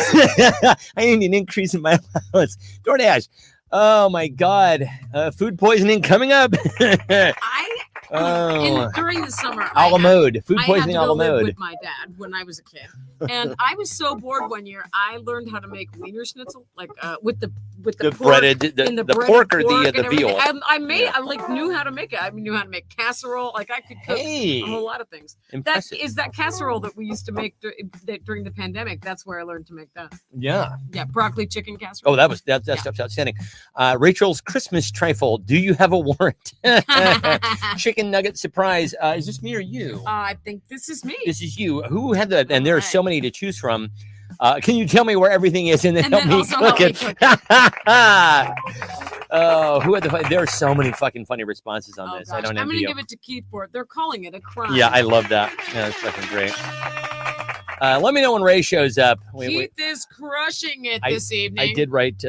I need an increase in my allowance. DoorDash. Oh my God. Food poisoning coming up. During the summer, a la mode. Food poisoning a la mode. With my dad when I was a kid, and I was so bored one year. I learned how to make Wiener Schnitzel, with the with The pork, breaded, and the breaded pork or the and everything. veal. I made. Yeah. I like knew how to make it. I knew how to make casserole. Like I could cook Hey, a whole lot of things. That impressive. is that casserole that we used to make during the pandemic. That's where I learned to make that. Yeah. Yeah, broccoli chicken casserole. Oh, that stuff's outstanding. Rachel's Christmas trifle. Do you have a warrant? Chicken nugget surprise. Is this me or you? I think this is me. This is you. Who had the? And there are so Alright. many to choose from. Can you tell me where everything is and then, And help then me also help cook me it? cook Oh, who had the? There are so many fucking funny responses on Oh, this. gosh. I don't I'm envy gonna you. give it to Keith for it. They're calling it a crime. Yeah, I love that. Yeah, that's fucking great. Let me know when Ray shows up. Keith is crushing it I- this evening. I did write.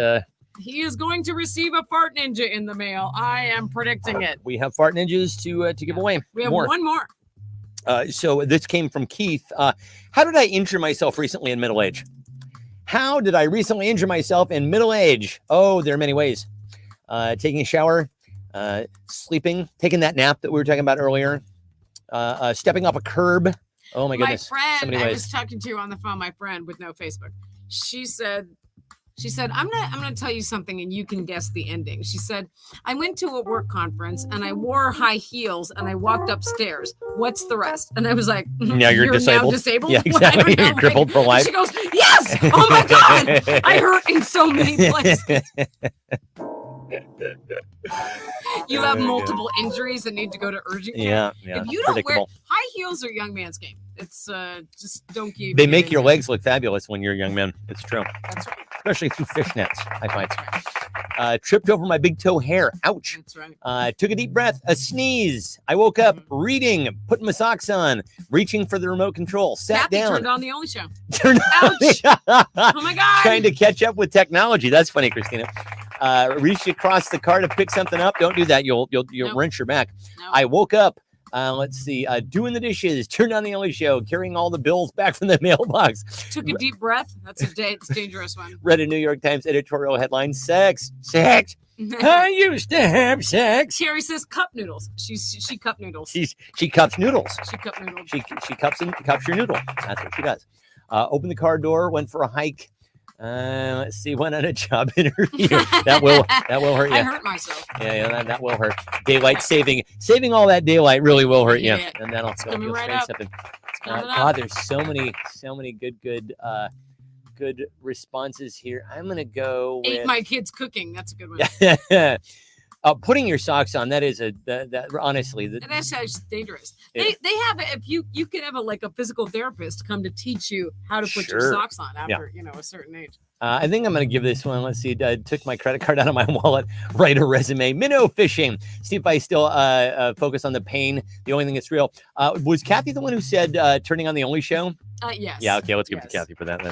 He is going to receive a fart ninja in the mail. I am predicting it. We have fart ninjas to give away. We have More. one more. So this came from Keith. How did I injure myself recently in middle age? How did I recently injure myself in middle age? Oh, there are many ways. Taking a shower, sleeping, taking that nap that we were talking about earlier, stepping off a curb. Oh my goodness. My friend, so many I ways. was talking to on the phone, my friend with no Facebook. She said, I'm gonna tell you something and you can guess the ending. She said, I went to a work conference and I wore high heels and I walked upstairs. What's the rest? And I was like, Now you're disabled. Now disabled? Yeah, Well, I don't exactly. know, You're crippled for life. She goes, yes. Oh my God. I hurt in so many places. You have multiple injuries that need to go to urgent care. Yeah. If you don't wear Predictable. high heels, are young man's game. It's just don't keep. They make your legs look fabulous when you're a young man. It's true. That's right. Especially through fishnets, I find. That's right. Tripped over my big toe hair. Ouch. That's right. Took a deep breath, a sneeze. I woke up Mm-hmm. reading, putting my socks on, reaching for the remote control, sat Kathy down. turned on the only show. Turned Ouch. Oh my God. Trying to catch up with technology. That's funny, Christina. Reached across the car to pick something up. Don't do that. You'll Nope. wrench your back. No. I woke up. Let's see. Doing the dishes. Turned on the only show. Carrying all the bills back from the mailbox. Took a deep breath. That's it's a dangerous one. Read a New York Times editorial headline. Sex. I used to have sex. Carrie says cup noodles. She cup noodles. She cups noodles. She cup noodles. She cups your noodle. That's what she does. Opened the car door. Went for a hike. Let's see. Went on a job interview. that will hurt you. I hurt myself. Yeah, that will hurt. Daylight saving all that daylight really will hurt you, Yeah. and that'll coming you'll right say up. something. It's coming up. God, there's so many good responses here. I'm gonna go Ate with my kids cooking. That's a good one. putting your socks on. That is that honestly. And that's just dangerous. Yeah. They have if you can have a physical therapist come to teach you how to put your Sure. socks on after a certain age. I think I'm going to give this one. Let's see. I took my credit card out of my wallet, write a resume, minnow fishing. See if I still focus on the pain. The only thing that's real. Was Kathy the one who said turning on the only show? Yes. Yeah. Okay. Let's give it to Yes. Kathy for that.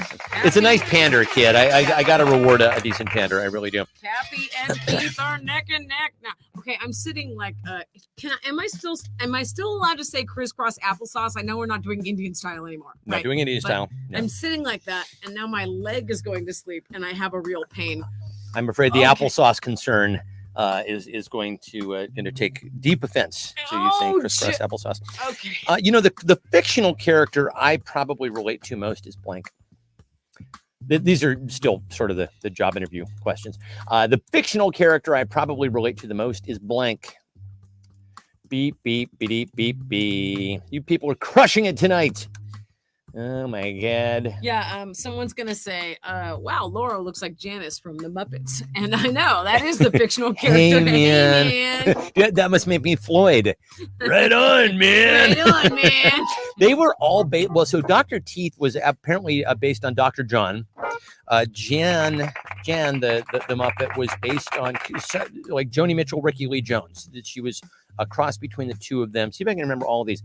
It's a nice pander, kid. I got to reward a decent pander. I really do. Kathy and Keith are neck and neck now. Okay, I'm sitting like. Am I still allowed to say crisscross applesauce? I know we're not doing Indian style anymore. Not right? doing Indian But style. No. I'm sitting like that, and now my leg is going to sleep, and I have a real pain. I'm afraid the Okay. applesauce concern is going to take deep offense to you saying Oh, crisscross applesauce. Okay. The fictional character I probably relate to most is blank. These are still sort of the job interview questions. The fictional character I probably relate to the most is blank. Beep, beep, beep, beep, beep. You people are crushing it tonight. Oh my God. Yeah, someone's gonna say, wow, Laura looks like Janice from the Muppets. And I know that is the fictional character. man. man. Yeah, that must make me Floyd. Right on, man. Right on, man. They were all based. Well, so Dr. Teeth was apparently based on Dr. John. Jan, the Muppet, was based on like Joni Mitchell, Ricky Lee Jones. She was a cross between the two of them. See if I can remember all of these.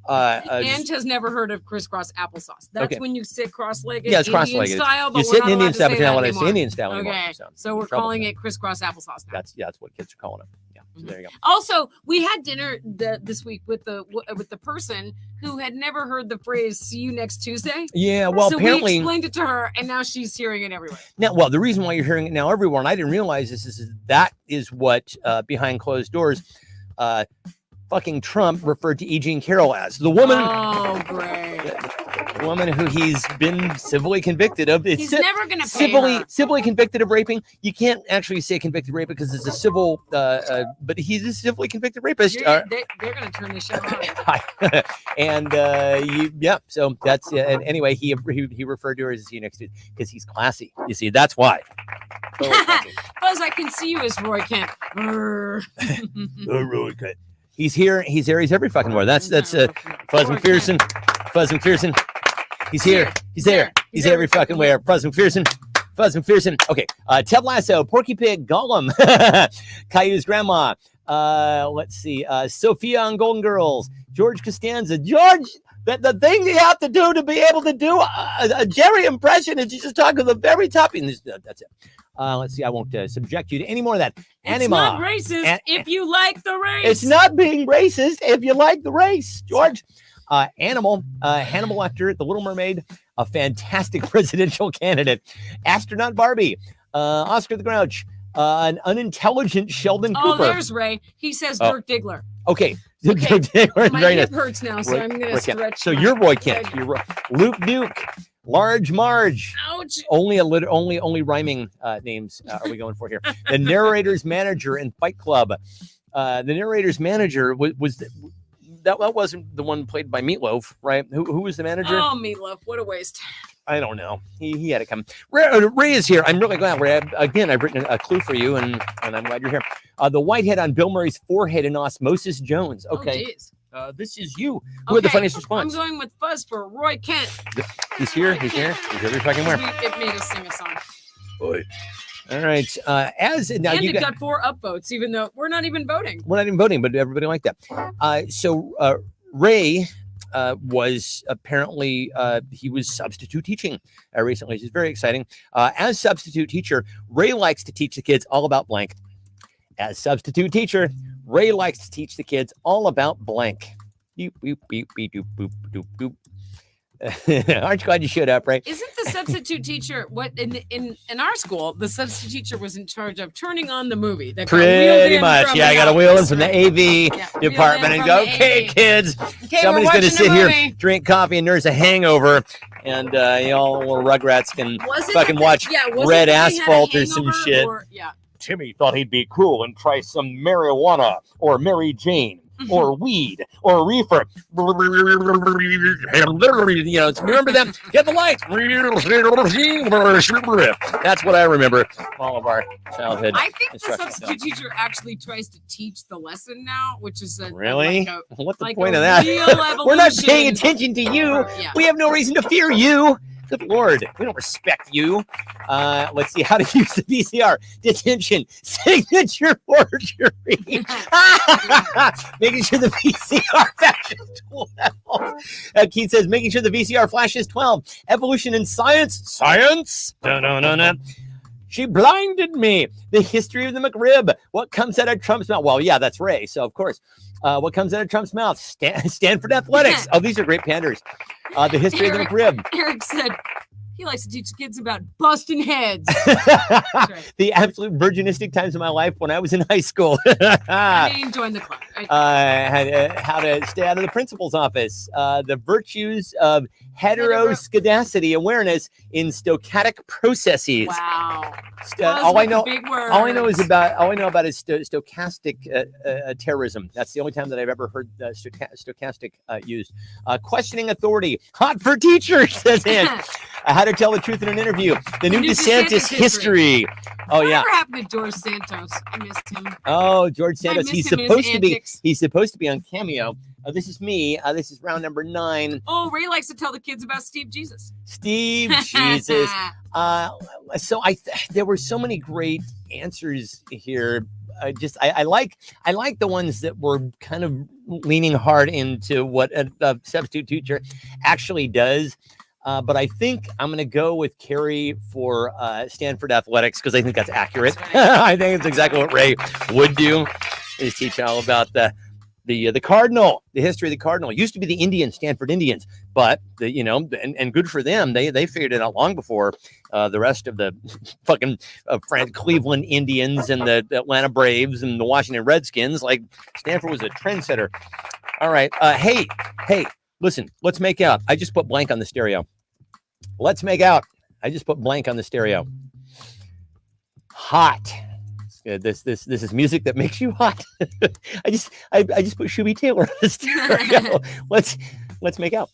And has never heard of crisscross applesauce. That's Okay. when you sit cross-legged, Yeah, it's Indian cross-legged. style, but You we're sit not in Indian allowed to style, say but you're not that allowed to say anymore. Indian style anymore. Okay, so we're trouble calling with it crisscross applesauce now. that's what kids are calling it. Yeah, so there you go. Also, we had dinner this week with the person who had never heard the phrase "see you next Tuesday." Yeah, well, so we apparently explained it to her, and now she's hearing it everywhere. now. Well, the reason why you're hearing it now everywhere, and I didn't realize this is that is what behind closed doors. Fucking Trump referred to E. Jean Carroll as the woman. Oh, great! The woman who he's been civilly convicted of. It's He's never going to pay her. civilly convicted of raping. You can't actually say convicted rape because it's a civil, but he's a civilly convicted rapist. They're going to turn the show on. And so that's and anyway, he referred to her as you next to because he's classy. You see, that's why. Buzz, I can see you as Roy Kent. Roy Kent. He's here. He's there. He's every fucking where. That's Fuzz McPherson. Fuzz McPherson. He's here. He's there. He's every fucking where. Fuzz McPherson. Fuzz McPherson. Okay. Ted Lasso, Porky Pig, Gollum, Caillou's grandma. Let's see. Sophia on Golden Girls. George Costanza. George. The thing you have to do to be able to do a Jerry impression is you just talk to the very top. And that's it. Let's see. I won't subject you to any more of that. It's not racist if you like the race. It's not being racist if you like the race, George. Hannibal Lecter, The Little Mermaid, a fantastic presidential candidate. Astronaut Barbie, Oscar the Grouch, an unintelligent Sheldon Cooper. Oh, there's Ray. He says Dirk Diggler. Okay. My hip hurts now, so I'm going to stretch. So you're Roy Kent. You're Luke Duke, Large Marge. Ouch. Only rhyming names are we going for here? The narrator's manager in Fight Club. The narrator's manager was that wasn't the one played by Meatloaf, right? Who was the manager? Oh, Meatloaf. What a waste. I don't know. He had it come. Ray is here. I'm really glad. Ray, I've written a clue for you, and I'm glad you're here. The whitehead on Bill Murray's forehead in Osmosis Jones. Okay. Oh, this is you. Who had the funniest response? I'm going with Fuzz for Roy Kent. He's here. He's here. He's every fucking where. It made us sing a song. Boy. All right. And you got 4 upvotes, even though we're not even voting. We're not even voting, but everybody liked that. So Ray was apparently he was substitute teaching recently, which is very exciting. As substitute teacher, Ray likes to teach the kids all about blank. As substitute teacher, Ray likes to teach the kids all about blank. Boop, boop, beep, beep, doop, boop, doop, doop. Aren't you glad you showed up, right? Isn't the substitute teacher what in our school? The substitute teacher was in charge of turning on the movie. That pretty much, I got to wheel in from the AV department and go, okay, kids, somebody's going to sit here, drink coffee, and nurse a hangover, and y'all little rugrats can fucking watch Red Asphalt or some shit. Timmy thought he'd be cool and try some marijuana or Mary Jane. Or weed, or reefer. Remember them? Get the lights. That's what I remember. All of our childhood. I think the substitute teacher actually tries to teach the lesson now, which is really. What's the point of that? We're not paying attention to you. We have no reason to fear you. Good Lord, we don't respect you. Let's see how to use the VCR. Detention, signature forgery. Making sure the VCR flashes 12. Keith says, making sure the VCR flashes 12. Evolution in science. Science? No. She blinded me. The history of the McRib. What comes out of Trump's mouth? Well, yeah, that's Ray. So, of course. What comes out of Trump's mouth? Stanford Athletics. Oh, these are great panders. The history of the McRib. Eric said he likes to teach kids about busting heads. Right. The absolute virginistic times of my life when I was in high school. I mean, join the club. How to stay out of the principal's office. The virtues of heteroscedasticity awareness in stochastic processes. Wow. All I know is stochastic terrorism. That's the only time that I've ever heard stochastic used. Questioning authority. Hot for teachers, says Ann. How to tell the truth in an interview. The new DeSantis history. Oh, yeah. Whatever happened to George Santos? I missed him. Oh, George Santos. He's supposed to be on Cameo. This is me. This is round number 9. Oh, Ray likes to tell the kids about Steve Jesus. Steve Jesus. So there were so many great answers here. I like the ones that were kind of leaning hard into what a substitute teacher actually does. But I think I'm going to go with Carrie for Stanford Athletics because I think that's accurate. I think it's exactly what Ray would do, is teach all about the Cardinal, the history of the Cardinal. It used to be the Indians, Stanford Indians, but and good for them. They figured it out long before the rest of the fucking Cleveland Indians and the Atlanta Braves and the Washington Redskins. Like Stanford was a trendsetter. All right. Hey. Listen, let's make out. I just put blank on the stereo. Let's make out. I just put blank on the stereo. Hot. This is music that makes you hot. I just put Shooby Taylor on the stereo. Let's make out.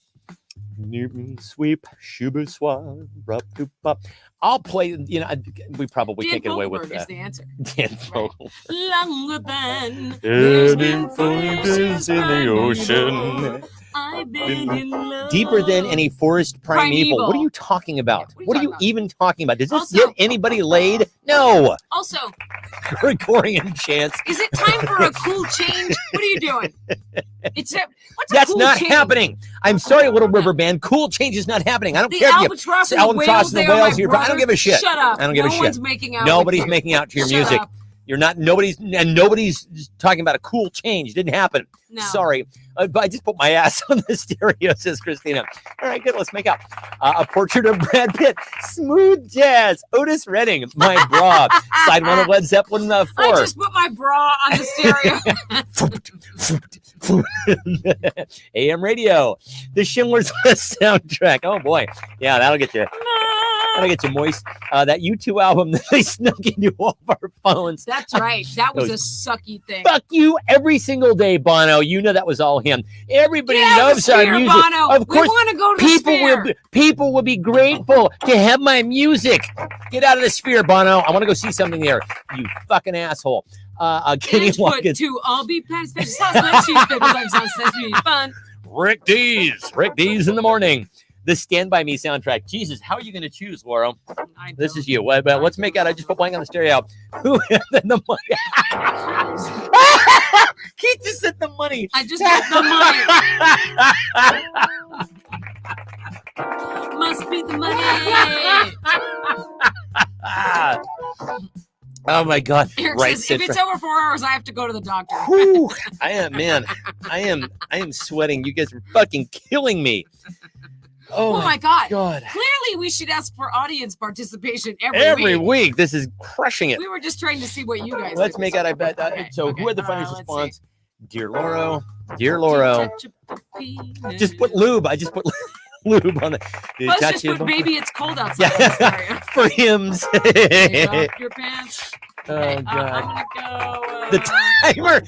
Sweep, Shooby Swap, Rup Doop Bop. I'll play. You know, we probably can't get away with that. Is the answer. Dan Fogelberg. Longer than There's been voices in the ocean. I've been in love. Deeper than any forest primeval. What are Primeval. you talking about? Yeah, what are you about? even talking about? Does this Also- get anybody laid? No. Also, Gregorian chants. is it time for a cool change? What are you doing? What's That's a cool not change? happening. I'm sorry, Little River Band. Cool change is not happening. I don't The care if you. albatross and Albatross the and the whales, whales, they you're- are I don't my give a shit. Shut up. I don't give a no shit. one's making out. Nobody's with you. making out to your Shut music. up. You're not. Nobody's talking about a cool change. Didn't happen. No. Sorry, but I just put my ass on the stereo, says Christina. All right, good. Let's make out. A portrait of Brad Pitt. Smooth jazz. Otis Redding. My bra. Side one of Led Zeppelin 4. I just put my bra on the stereo. AM radio. The Schindler's List soundtrack. Oh boy. Yeah, that'll get you. That'll get you moist. That U2 album that they snuck into all of our phones. That's right. That was a sucky thing. Fuck you every single day, Bono. You know that was all him. Everybody Get out of loves the our sphere, music. Bono. Of course, we want to go to the sphere. people will be grateful to have my music. Get out of the sphere, Bono. I want to go see something there. You fucking asshole. Kenny And put Watkins. to all be past special sauce, like cheese, pickles, like sauce, sesame, fun. Rick D's in the morning. The Stand By Me soundtrack. Jesus, how are you going to choose, Laura? I This don't. is you. Well, let's make out. I just put blank on the stereo. Who had the money? Keith just said the money. I just put the money. Must be the money. Oh my God! Eric Right, says, if it's over 4 hours, I have to go to the doctor. Whew. I am sweating. You guys are fucking killing me. Oh, Oh my God. God! Clearly, we should ask for audience participation every Every week. week, this is crushing it. We were just trying to see what you guys Let's think make was out. I up. bet. Okay, So, okay. who had the funniest Let's response? see. Dear Lauro. Just put lube. I just put lube on the. Let's touch just it. put baby, it's cold outside. Yeah, for hymns. Take off your pants. Oh Okay, God. I'm gonna go. The timer.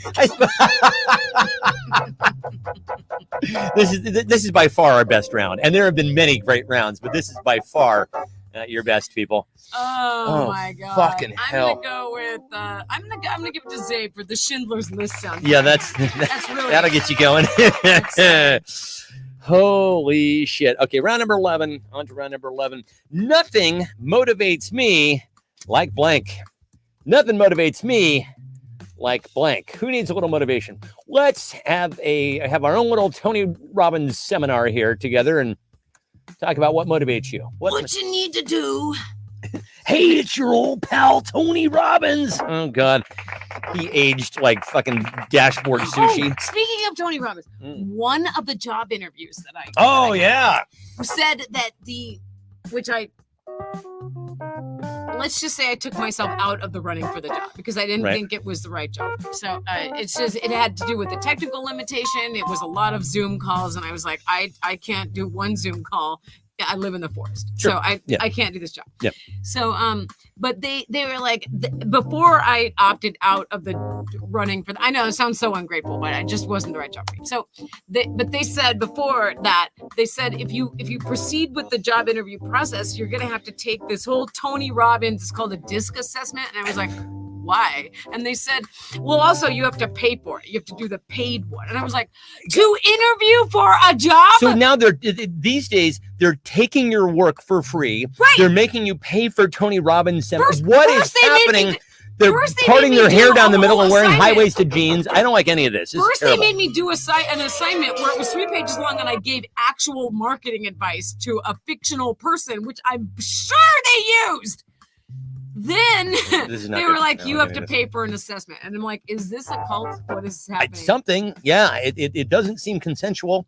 This is by far our best round, and there have been many great rounds, but this is by far your best, people. Oh, Oh, my God! fucking I'm hell. gonna go with. I'm gonna give it to Zay for the Schindler's List soundtrack. Yeah, that's really that'll get you going. Holy shit! Okay, round number 11. On to round number 11. Nothing motivates me like blank. Nothing motivates me like blank. Who needs a little motivation? Let's have our own little Tony Robbins seminar here together and talk about what motivates you. What you need to do. Hey, it's your old pal Tony Robbins. Oh God, he aged like fucking dashboard sushi. Oh, speaking of Tony Robbins, one of the job interviews that I Oh yeah. said that let's just say I took myself out of the running for the job because I didn't Right. think it was the right job. So it's just, it had to do with the technical limitation. It was a lot of Zoom calls. And I was like, I can't do one Zoom call. I live in the forest. Sure. So I Yeah. can't do this job. Yep. So, but they were like, before I opted out of the running for, I know it sounds so ungrateful, but it just wasn't the right job for me. So they said before that, they said, if you proceed with the job interview process, you're going to have to take this whole Tony Robbins, it's called a DISC assessment. And I was like, why? And they said, well, also you have to pay for it. You have to do the paid one. And I was like, to interview for a job? So now these days they're taking your work for free. Right. They're making you pay for Tony Robbins. First What is they made me happening? They're first they parting made their me hair do down a the middle whole and wearing assignment. high-waisted jeans. I don't like any of this. This is First, they terrible. made me do an assignment where it was 3 pages long, and I gave actual marketing advice to a fictional person, which I'm sure they used. Then This is not they good. were like, No, "You I'm have getting to this. pay for an assessment," and I'm like, "Is this a cult? What is happening?" It's something. Yeah, it doesn't seem consensual.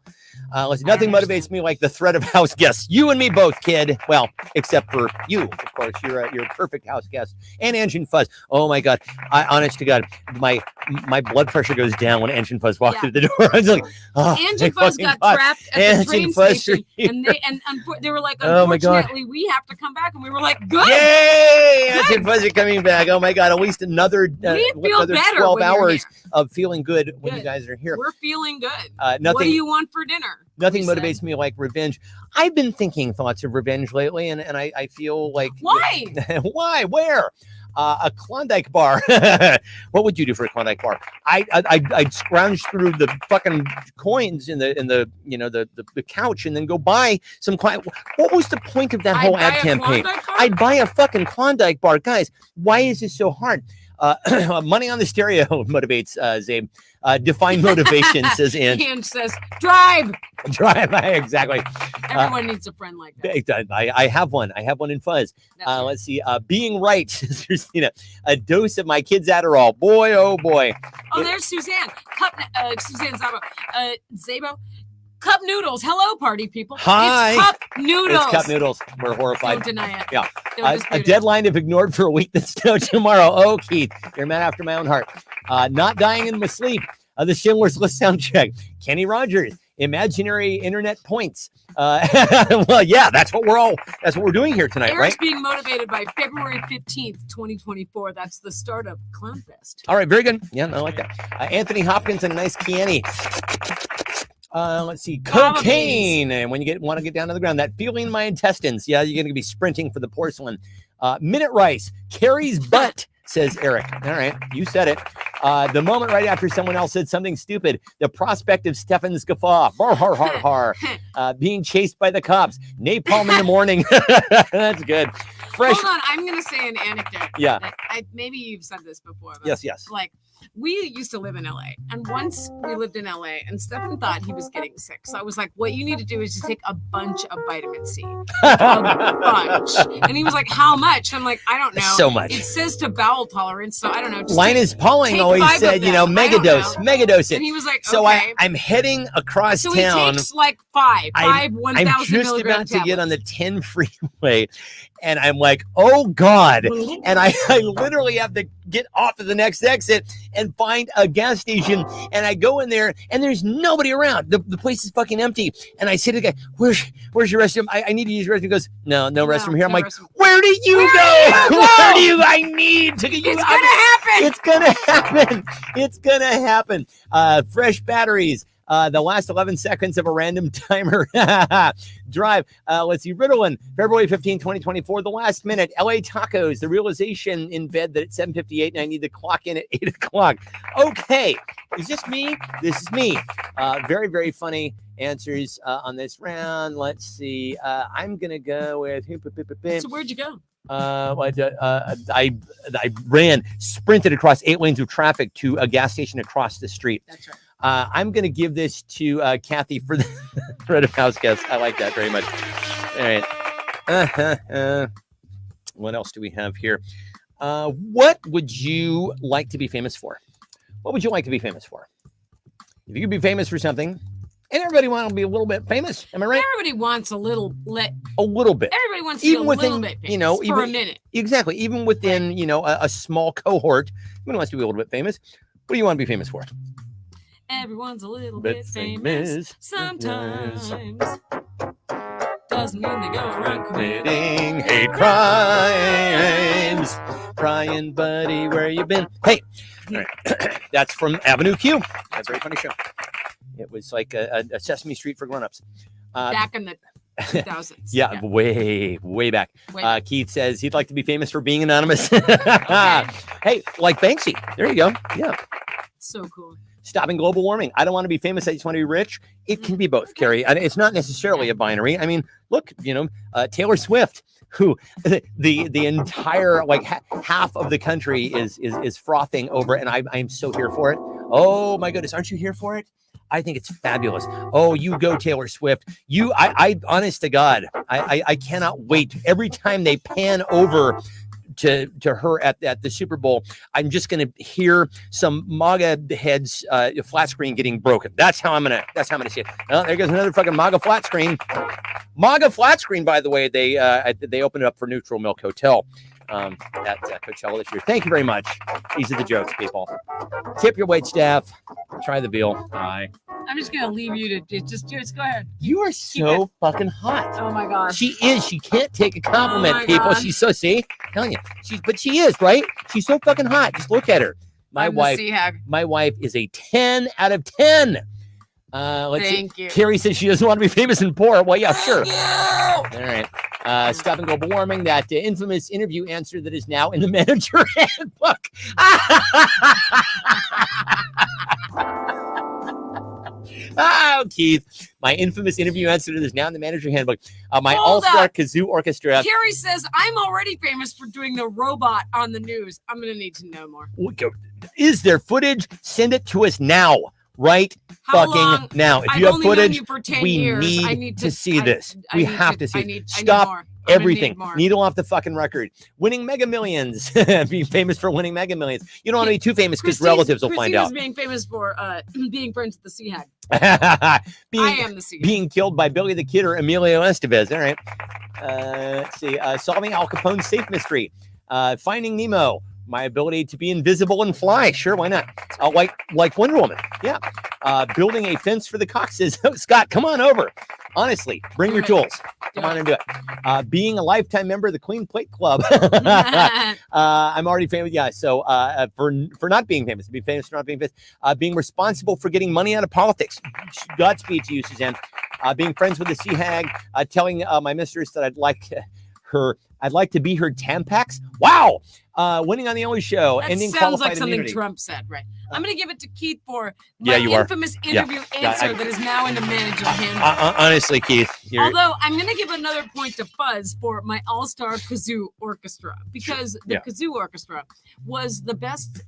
Nothing understand. motivates me like the threat of house guests. You and me both, kid. Well, except for you, of course. course. You're a perfect house guest. And Engine Fuzz. Oh my God. Honest to God, my blood pressure goes down when Engine Fuzz walked through the door. I was like, oh, Engine Fuzz got trapped at the train station, and they were like, Oh my God. unfortunately, we have to come back, and we were like, good. Yay! Engine Fuzz are coming back. Oh my God. At least another, We feel another better 12 when you're hours here. of feeling good when you Good. guys are here. We're feeling good. What Nothing. do you want for dinner? Nothing we said. motivates me like revenge. I've been thinking thoughts of revenge lately, and I feel like Why? why? Where? A Klondike bar. What would you do for a Klondike bar? I'd scrounge through the fucking coins in the couch and then go buy some. What was the point of that whole ad campaign? I'd buy a fucking Klondike bar, guys. Why is this so hard? Money on the stereo motivates Zabe. Define motivation, says Ange. Ange says, drive. Drive. Exactly. Everyone needs a friend like that. I have one. I have one in Fuzz. That's right. Let's see. Being right, says Christina. A dose of my kid's Adderall. Boy, oh boy. Oh, there's Suzanne. Suzanne Zabo. Cup noodles. Hello, party people. Hi. It's cup noodles. It's cup noodles. We're horrified. Don't deny it. Yeah. Don't A dispute it. deadline if ignored for a week that's due tomorrow. Oh, Keith, you're a man after my own heart. Not dying in my sleep. The Schindler's List sound check. Kenny Rogers, imaginary internet points. Well, yeah, that's what we're doing here tonight, Eric's right? being motivated by February 15th, 2024. That's the start of Clown Fest. All right, very good. Yeah, I like that. Anthony Hopkins and a nice Kiani. Let's see, cocaine. And when you want to get down to the ground, that feeling in my intestines. Yeah, you're going to be sprinting for the porcelain. Minute rice, Carrie's butt, says Eric. All right, you said it. The moment right after someone else said something stupid, the prospect of Stefan's guffaw. Har, har, har, har. Being chased by the cops. Napalm in the morning. That's good. Fresh. Hold on, I'm gonna say an anecdote. Yeah. that maybe you've said this before. But Yes. Like, we used to live in LA, and once we lived in LA, and Stefan thought he was getting sick. So I was like, "What you need to do is just take a bunch of vitamin C, a bunch." And he was like, "How much?" I'm like, "I don't know. So much. It says to bowel tolerance, so I don't know." Just Linus Pauling take always 5 of said, them. I don't megadose And it. he was like, So "Okay." I'm heading across So town. he takes like five I'm 1,000 just milligram about to get on the tablets. 10 freeway, and I'm like, oh God. And I literally have to get off of the next exit and find a gas station. And I go in there and there's nobody around. The place is fucking empty. And I say to the guy, where's your restroom? I need to use your restroom. He goes, no restroom here. I'm like, restroom. where do you Where go? do you Where go? do you? I need to get you. It's gonna happen. It's gonna happen. It's gonna happen. Fresh batteries. The last 11 seconds of a random timer. Drive. Let's see. Ritalin, February 15, 2024. The last minute. LA Tacos. The realization in bed that it's 7:58 and I need to clock in at 8 o'clock. Okay. Is this me? This is me. Very, very funny answers on this round. Let's see. I'm going to go with. So where'd you go? I sprinted across 8 lanes of traffic to a gas station across the street. That's right. I'm going to give this to Kathy for the Red House guest. I like that very much. All right. What else do we have here? What would you like to be famous for? What would you like to be famous for? If you could be famous for something, and everybody wants to be a little bit famous, am I right? Everybody wants a little A little bit. Everybody wants to be Even a within, little bit famous you know, for even- a minute. Exactly. Even within, a small cohort, everyone wants to be a little bit famous. What do you want to be famous for? Everyone's a little Bit bit famous. Sometimes doesn't mean they go around Committing hate crimes. Crying, buddy, where you been? Hey, all right. That's from Avenue Q. That's a very funny show. It was like a Sesame Street for grown-ups. back in the 2000s. Yeah, way back. Way Keith says he'd like to be famous for being anonymous. Okay. Hey, like Banksy. There you go. Yeah. So cool. Stopping global warming. I don't want to be famous. I just want to be rich. It can be both, Carrie. And it's not necessarily a binary. I mean, look, Taylor Swift, who the entire half of the country is frothing over, and I'm so here for it. Oh my goodness, aren't you here for it? I think it's fabulous. Oh, you go, Taylor Swift. I honest to God, I cannot wait. Every time they pan over to her at the Super Bowl, I'm just going to hear some MAGA heads flat screen getting broken. That's how I'm gonna see it. Oh, there goes another fucking MAGA flat screen. MAGA flat screen, by the way, they opened it up for Neutral Milk Hotel at Coachella this year. Thank you very much. These are the jokes, people. Tip your wait staff. Try the veal. Bye. I'm just gonna leave you to just go ahead. You are so fucking hot. Oh my gosh. She is. She can't take a compliment, Oh my people. God. She's so, see, I'm telling you, but she is, right? She's so fucking hot. Just look at her. My I'm the wife sea hag. is a 10 out of 10. Let's see. Thank you. Carrie says she doesn't want to be famous and poor. Well, yeah, sure. Thank All right. Stop and Global Warming, that infamous interview answer that is now in the manager handbook. Oh, Keith, my infamous interview answer that is now in the manager handbook. My Hold all-star up. kazoo orchestra. Carrie says, I'm already famous for doing the robot on the news. I'm going to need to know more. Is there footage? Send it to us now. Right How fucking long? now. If I've you have only known footage, you for 10 we years. need I need to see this. I We need have to see I it. need Stop more. I'm gonna everything. need more. Needle off the fucking record. Winning Mega Millions. Being famous for winning Mega Millions. You don't want to be too famous because relatives will find out. Christina's being famous for being friends with the sea hag. I being, am the sea hag. being killed by Billy the Kid or Emilio Estevez. All right. Let's see. Solving Al Capone's safe mystery. Finding Nemo. My ability to be invisible and fly. Sure, why not? Like Wonder Woman. Yeah. Building a fence for the Coxes. Scott, come on over. Honestly, bring your tools. Come on and do it. Being a lifetime member of the Queen Plate Club. I'm already famous. Yeah. So for not being famous, being famous for not being famous, being responsible for getting money out of politics. Godspeed to you, Suzanne. Being friends with the Sea Hag. Telling my mistress that I'd like to be her Tampax. Wow. Winning on the only show. That Ending sounds like qualified something immunity. Trump said, right? I'm going to give it to Keith for Yeah, my you are. infamous interview Yeah, answer that is now in the manager handbook. Honestly, Keith, you're, Although I'm going to give another point to Fuzz for my all-star kazoo orchestra because the kazoo orchestra was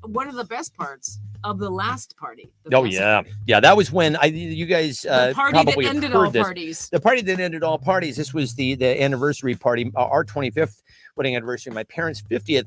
one of the best parts of the last party. oh yeah, that was when you guys The party probably that have ended heard all this. parties. The party that ended all parties. This was the anniversary party, our 25th wedding anniversary, my parents' 50th.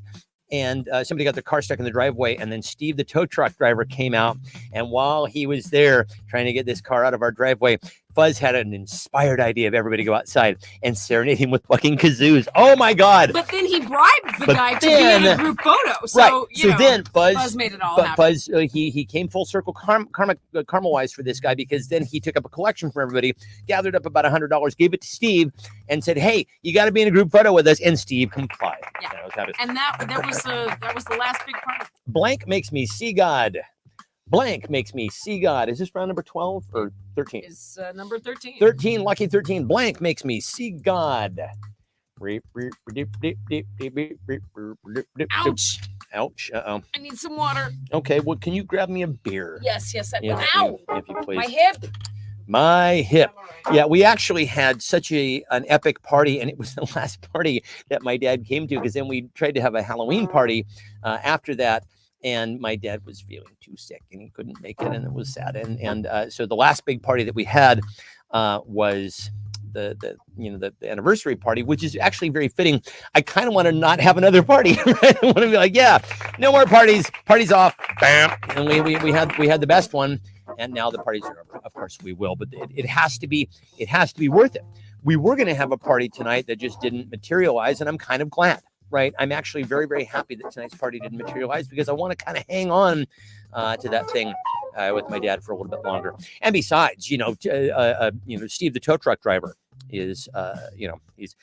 And somebody got their car stuck in the driveway, and then Steve, the tow truck driver, came out. And while he was there trying to get this car out of our driveway, Fuzz had an inspired idea of everybody go outside and serenade him with fucking kazoos. Oh my God! But then he bribed the But guy to be in then- a group photo. So, Right. you So know, then Fuzz made it all happen. Fuzz, he came full circle karma-wise for this guy, because then he took up a collection from everybody, gathered up about $100, gave it to Steve, and said, "Hey, you got to be in a group photo with us." And Steve complied. Yeah. That was And that was the last big party. Blank makes me see God. Blank makes me see God. Is this round number 12 or 13? Is number 13. 13, lucky 13. Blank makes me see God. Ouch. Ouch. Uh-oh. I need some water. Okay, well, can you grab me a beer? Yes. Ow! If you please. My hip. My hip. I'm all right. Yeah, we actually had such an epic party, and it was the last party that my dad came to, because then we tried to have a Halloween party after that, and my dad was feeling too sick and he couldn't make it, and it was sad. And so the last big party that we had was the anniversary party, which is actually very fitting. I kind of want to not have another party. Right? I want to be like, yeah, no more parties. Parties off. Bam. And we had the best one. And now the parties are over. Of course we will, but it has to be worth it. We were going to have a party tonight that just didn't materialize, and I'm kind of glad, right? I'm actually very, very happy that tonight's party didn't materialize, because I want to kind of hang on to that thing with my dad for a little bit longer. And besides, Steve, the tow truck driver, is he's,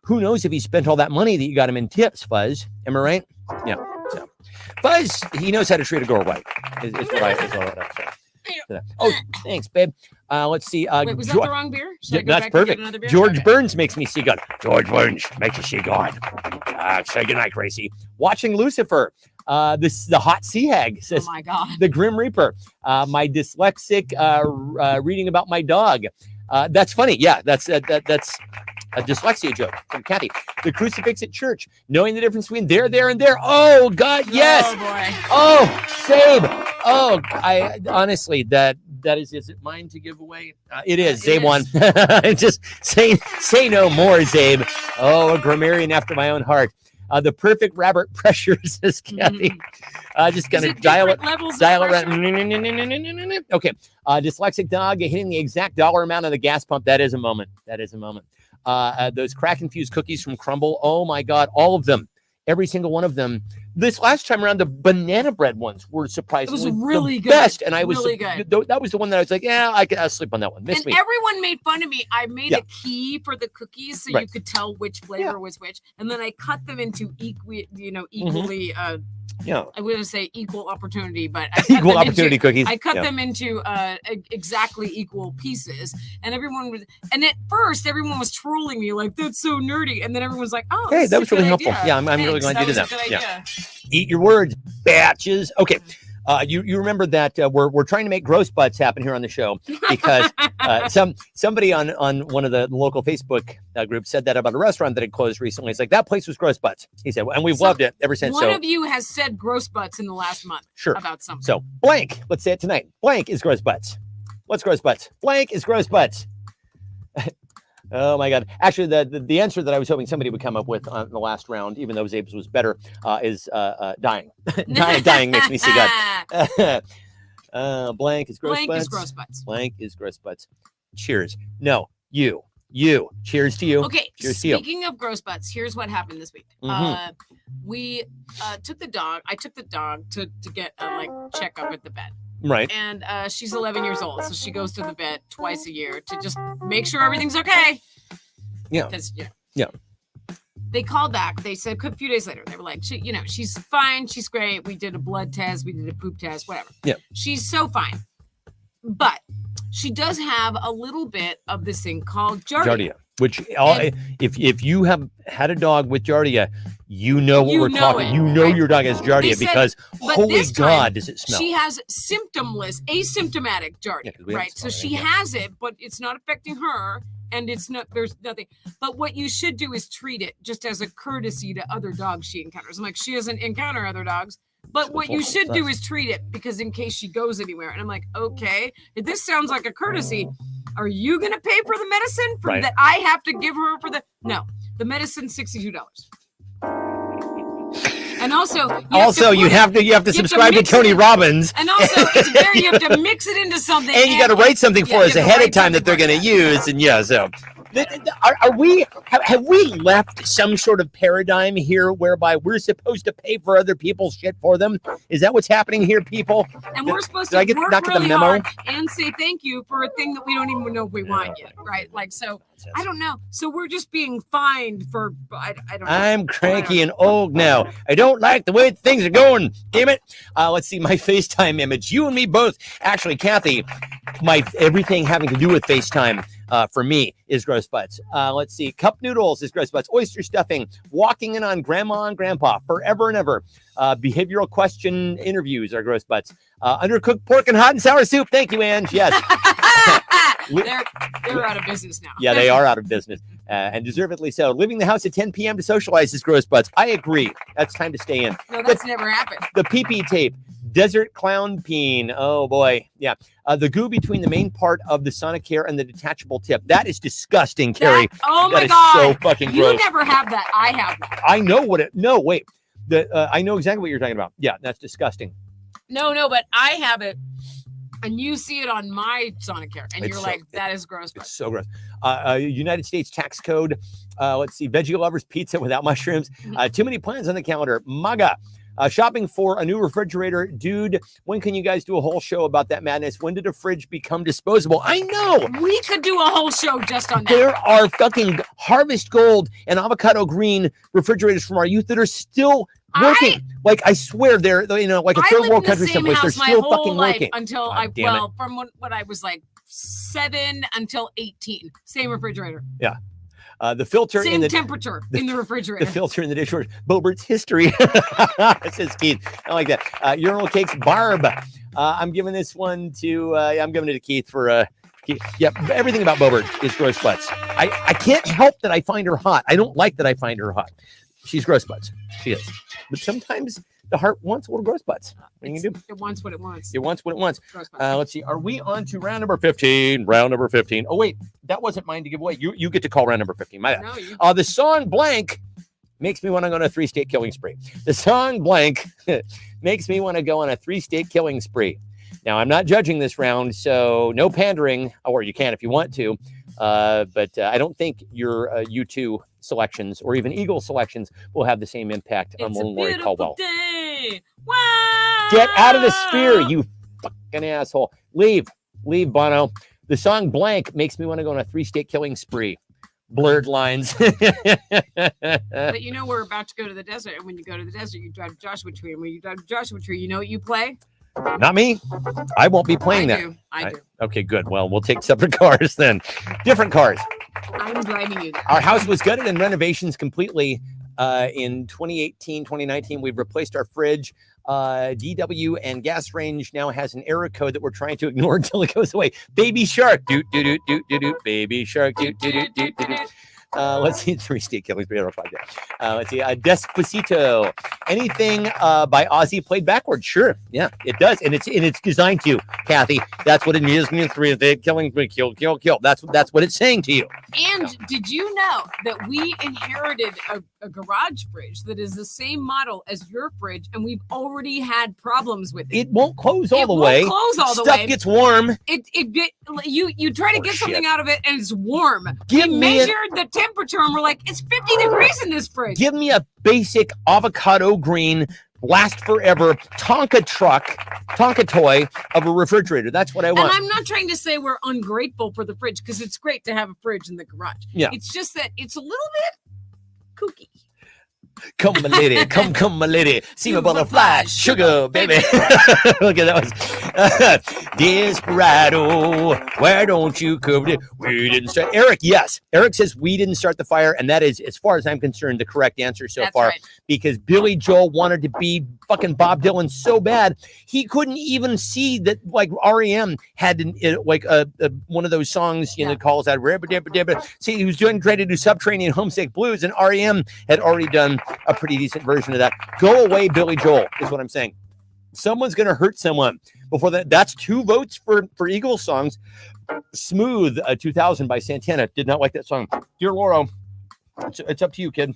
who knows if he spent all that money that you got him in tips, Fuzz? Am I right? Yeah. So Fuzz, he knows how to treat a girl right. Is what I say. Oh, thanks, babe. Let's see. Wait, was that the wrong beer? Should I go That's back and perfect. get another beer? George Okay. Burns makes me see God. George Burns makes you see God. Say goodnight, Gracie. Watching Lucifer. The hot sea hag says, Oh my God. the Grim Reaper. My dyslexic reading about my dog. That's funny. Yeah, that's a dyslexia joke from Kathy. The crucifix at church. Knowing the difference between there, and there. Oh God, yes. Oh boy. Oh, Zabe. Oh, I honestly, that is it mine to give away? It is. It Zabe won. Just say no more, Zabe. Oh, a grammarian after my own heart. The perfect rabbit pressure, says Kathy. Just Is gonna it dial it. different levels of Dial it pressure? right. Okay. Dyslexic dog hitting the exact dollar amount on the gas pump. That is a moment. That is a moment. Those crack infused cookies from Crumble. Oh my God, all of them. Every single one of them. This last time around, the banana bread ones were surprisingly really the good. best. And I was Really good. that was the one that I was like, yeah, I'll sleep on that one. Miss And me. everyone made fun of me. I made Yeah. a key for the cookies so you Right. could tell which flavor was which, and then I cut them into equally. Yeah. I wouldn't say equal opportunity, but I cut Equal them opportunity Into, cookies. I cut Yeah. them into exactly equal pieces, and everyone was. And at first, everyone was trolling me like, "That's so nerdy," and then everyone was like, "Oh, Hey, this that is was a really good helpful. idea. Yeah, I'm really Thanks, glad you did was that. a good Yeah. idea." Eat your words, batches. Okay. You remember that we're trying to make gross butts happen here on the show because somebody on one of the local Facebook groups said that about a restaurant that had closed recently. It's like that place was gross butts. He said, and we've So, loved it ever since. One So of you has said gross butts in the last month sure. about something. So blank. Let's say it tonight. Blank is gross butts. What's gross butts? Blank is gross butts. Oh my God! Actually, the answer that I was hoping somebody would come up with on the last round, even though Zabe's was better, is dying. dying makes me see God. Blank is gross Blank butts. is gross butts. Blank is gross butts. Cheers. No, you. Cheers to you. Okay, Cheers to you. speaking of gross butts, here's what happened this week. Mhm. We took the dog. I took the dog to get a checkup at the vet, Right. and she's 11 years old, so she goes to the vet twice a year to just make sure everything's okay. Yeah. Because Yeah. They called back. They said a few days later, they were like, she's fine. She's great. We did a blood test. We did a poop test, whatever. Yeah. She's so fine. But she does have a little bit of this thing called Giardia. Giardia. Which if you have had a dog with Giardia, you know what You we're know talking. it, You know right? your dog has Giardia They said- because but holy this time, God, does it smell? She has symptomless, asymptomatic Giardia, Yeah, 'cause we right? haven't So smelled she it, yeah. has it, but it's not affecting her, and there's nothing. But what you should do is treat it just as a courtesy to other dogs she encounters. I'm like, she doesn't encounter other dogs, but So what you full should do sense. is treat it because in case she goes anywhere. And I'm like, okay, if this sounds like a courtesy, are you gonna pay for the medicine Right. that I have to give her for the medicine's $62. And also, You have to subscribe to mix Tony it. Robbins. And also, you have to mix it into something. And you got to write something for yeah, us you have to ahead of write time that they're something going to for use. And yeah, so are we have we left some sort of paradigm here whereby we're supposed to pay for other people's shit for them? Is that what's happening here, people? And we're supposed Did I to not work get the really memo? hard and say thank you for a thing that we don't even know if we want yet, right? Like, so I don't know. So we're just being fined for I don't know. I'm cranky and old now. I don't like the way things are going. Damn it. Let's see my FaceTime image. You and me both. Actually, Kathy, my everything having to do with FaceTime for me is gross butts. Let's see. Cup noodles is gross butts. Oyster stuffing. Walking in on grandma and grandpa forever and ever. Behavioral question interviews are gross butts. Undercooked pork and hot and sour soup. Thank you, Ange. Yes. They're out of business now. Yeah, they are out of business, and deservedly so. Leaving the house at 10 p.m. to socialize is gross butts. I agree. That's time to stay in. No, that's never happened. The pee-pee tape. Desert clown peen. Oh, boy. Yeah. The goo between the main part of the Sonicare and the detachable tip. That is disgusting, Carrie. Oh That my is God. so fucking You gross. never have that. I have that. I know what it... No, wait. I know exactly what you're talking about. Yeah, that's disgusting. No, but I have it. And you see it on my Sonicare, and It's you're so- like, that is gross. It's so gross. United States tax code. Let's see. Veggie lovers pizza without mushrooms. Too many plans on the calendar. MAGA. Shopping for a new refrigerator. Dude, when can you guys do a whole show about that madness? When did a fridge become disposable? I know. We could do a whole show just on that. There are fucking Harvest Gold and Avocado Green refrigerators from our youth that are still working. Like, I swear they're, like a I third lived world in the country same someplace. They're house my still whole fucking life working. until God damn it. from when I was like 7 until 18. Same refrigerator. The filter in Same the temperature in the refrigerator. the filter in the dishwasher. Bobert's history. Says Keith. I like that. Urinal cakes. Barb. I'm giving this one to. I'm giving it to Keith for. Keith. Yep. Everything about Bobert is gross butts. I can't help that I find her hot. I don't like that I find her hot. She's gross butts. She is. But sometimes the heart wants a little gross butts. What are you gonna do? It wants what it wants. It wants what it wants. Gross butts. Let's see. Are we on to round number 15? Round number 15. Oh wait, that wasn't mine to give away. You get to call round number 15. My bad. No, you The song blank makes me want to go on a 3-state killing spree. The song Blank makes me want to go on a 3-state killing spree. Now, I'm not judging this round, so no pandering, or you can if you want to. But I don't think your U2 selections or even Eagle selections will have the same impact on Lori Caldwell. Day. Wow. Get out of the sphere, you fucking asshole. Leave, Bono. The song Blank makes me want to go on a 3-state killing spree. Blurred lines. But you know we're about to go to the desert, and when you go to the desert, you drive Joshua Tree, and when you drive Joshua Tree, you know what you play? Not me. I won't be playing that. I do. Okay, good. Well, we'll take separate cars then. Different cars. I'm driving you there. Our house was gutted and renovations completely in 2018, 2019. We've replaced our fridge. DW and gas range now has an error code that we're trying to ignore until it goes away. Baby shark, doot, doot, doot, doot, doot, doot. Baby shark, doot, doot, doot, doot, doot, doot. Let's see, 3-state killings. Let's see, Despacito. Anything by Ozzy played backwards? Sure, yeah, it does, and it's designed to. Kathy, that's what it is. 3-state killing, kill, kill, kill. That's what it's saying to you. And did you know that we inherited a garage fridge that is the same model as your fridge, and we've already had problems with it? It won't close all the won't way. Close all the Stuff way. gets warm. You try to get something out of it, and it's warm. Give we me measured the temperature, and we're like, it's 50 degrees in this fridge. Give me a basic avocado green, last forever Tonka toy of a refrigerator. That's what I want. And I'm not trying to say we're ungrateful for the fridge, because it's great to have a fridge in the garage. Yeah. It's just that it's a little bit kooky. Come, my lady. Come, my lady. See my butterfly. Sugar, baby. Look at that one. Desperado. Why don't you come? We didn't start. Eric, yes. Eric says we didn't start the fire. And that is, as far as I'm concerned, the correct answer so That's far. right. Because Billy Joel wanted to be fucking Bob Dylan so bad. He couldn't even see that, like, REM had one of those songs, that calls out. See, he was trying to do Subterranean Homesick Blues, and REM had already done a pretty decent version of that. Go away, Billy Joel, is what I'm saying. Someone's going to hurt someone before that. That's 2 votes for Eagles songs. Smooth 2000 by Santana. Did not like that song. Dear Laura, it's up to you, kid.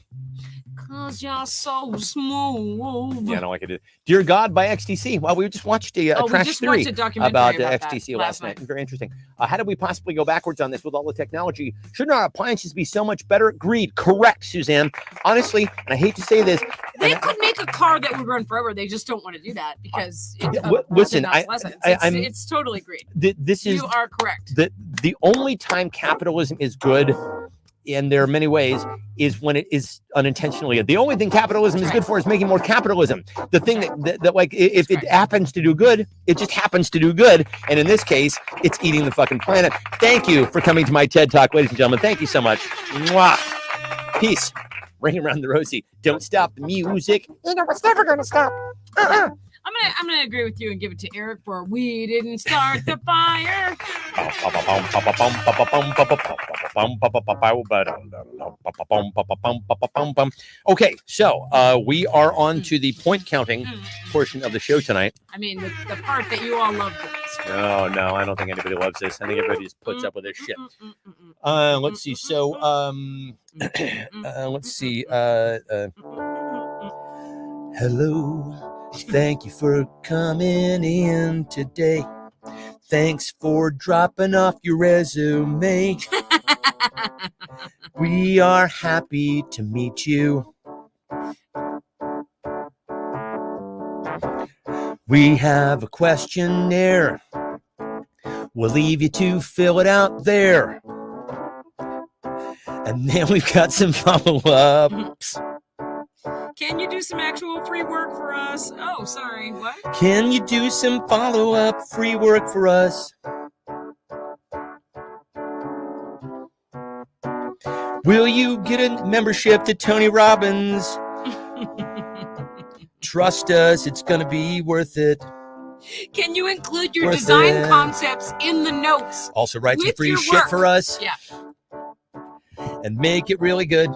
Cause you're so smooth. Yeah, I don't like it. Dear God by XTC. Well, we just watched a Trash Theory about XTC last night. Very interesting. How did we possibly go backwards on this with all the technology? Shouldn't our appliances be so much better? Agreed. Correct, Suzanne. Honestly, and I hate to say this. They could make a car that would run forever. They just don't want to do that because listen, it's totally agreed. You are correct. The only time capitalism is good, and there are many ways, is when it is unintentionally. The only thing capitalism is good for is making more capitalism. The thing that like, if it happens to do good, it just happens to do good. And in this case, it's eating the fucking planet. Thank you for coming to my TED Talk, ladies and gentlemen. Thank you so much. Mwah. Peace. Ring around the rosy. Don't stop the music. It's never going to stop. I'm gonna agree with you and give it to Eric for we didn't start the fire. Okay, so we are on to the point counting portion of the show tonight. I mean, the part that you all love the best. No, I don't think anybody loves this. I think everybody just puts up with this shit. Let's see. So, let's see. Hello. Thank you for coming in today. Thanks for dropping off your resume. We are happy to meet you. We have a questionnaire. We'll leave you to fill it out there. And then we've got some follow-ups. Can you do some actual free work for us? Oh, sorry, what? Can you do some follow-up free work for us? Will you get a membership to Tony Robbins? Trust us, it's going to be worth it. Can you include your design concepts in the notes? Also write some free shit for us. Yeah. And make it really good.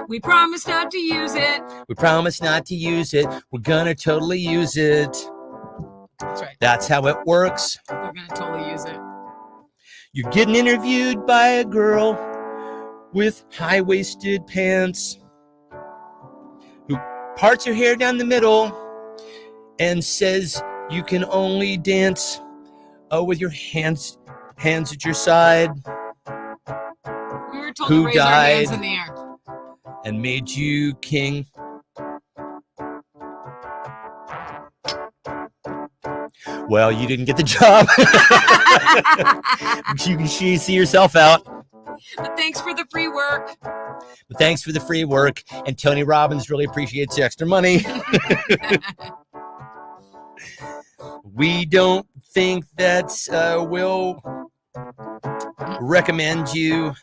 We promise not to use it. We promise not to use it. We're going to totally use it. That's right. That's how it works. We're going to totally use it. You're getting interviewed by a girl. with high-waisted pants, who parts her hair down the middle and says you can only dance with your hands at your side, We were told Who to raise our hands died? in the air. and made you king. Well, you didn't get the job. You can see yourself out. But thanks for the free work. But thanks for the free work. And Tony Robbins really appreciates the extra money. We don't think that we'll recommend you,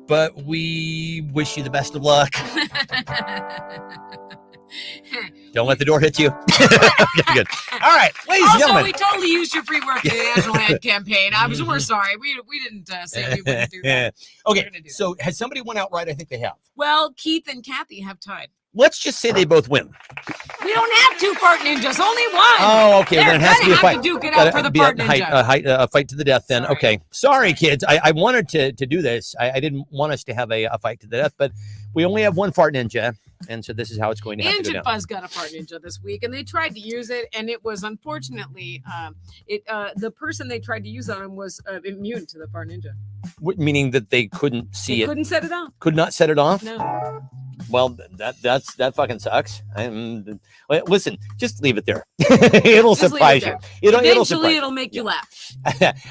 but we wish you the best of luck. Don't let the door hit you. Okay, good. All right, ladies and Also, gentlemen. we totally used your free work in the National Ad Campaign. We're sorry. We didn't say we wouldn't do that. We're Okay, gonna do so has somebody won outright? I think they have. Well, Keith and Kathy have tied. Let's just say they both win. We don't have two fart ninjas, only one. Oh, okay. There, Then it has to be a have fight. to duke it Gotta out for the be fart a ninja. a fight to the death then. Sorry. Okay. Sorry, kids. I wanted to do this. I didn't want us to have a fight to the death, but we only have one fart ninja. And so this is how it's going to have to go Engine down. Fuzz got a fart ninja this week, and they tried to use it, and it was unfortunately, the person they tried to use on him was immune to the fart ninja. Meaning that they couldn't see They it, couldn't set it off. could not set it off. No. Well, that fucking sucks. Well, listen, just leave it there. It'll Just leave surprise it you. there. It'll Eventually, surprise. it'll make you laugh.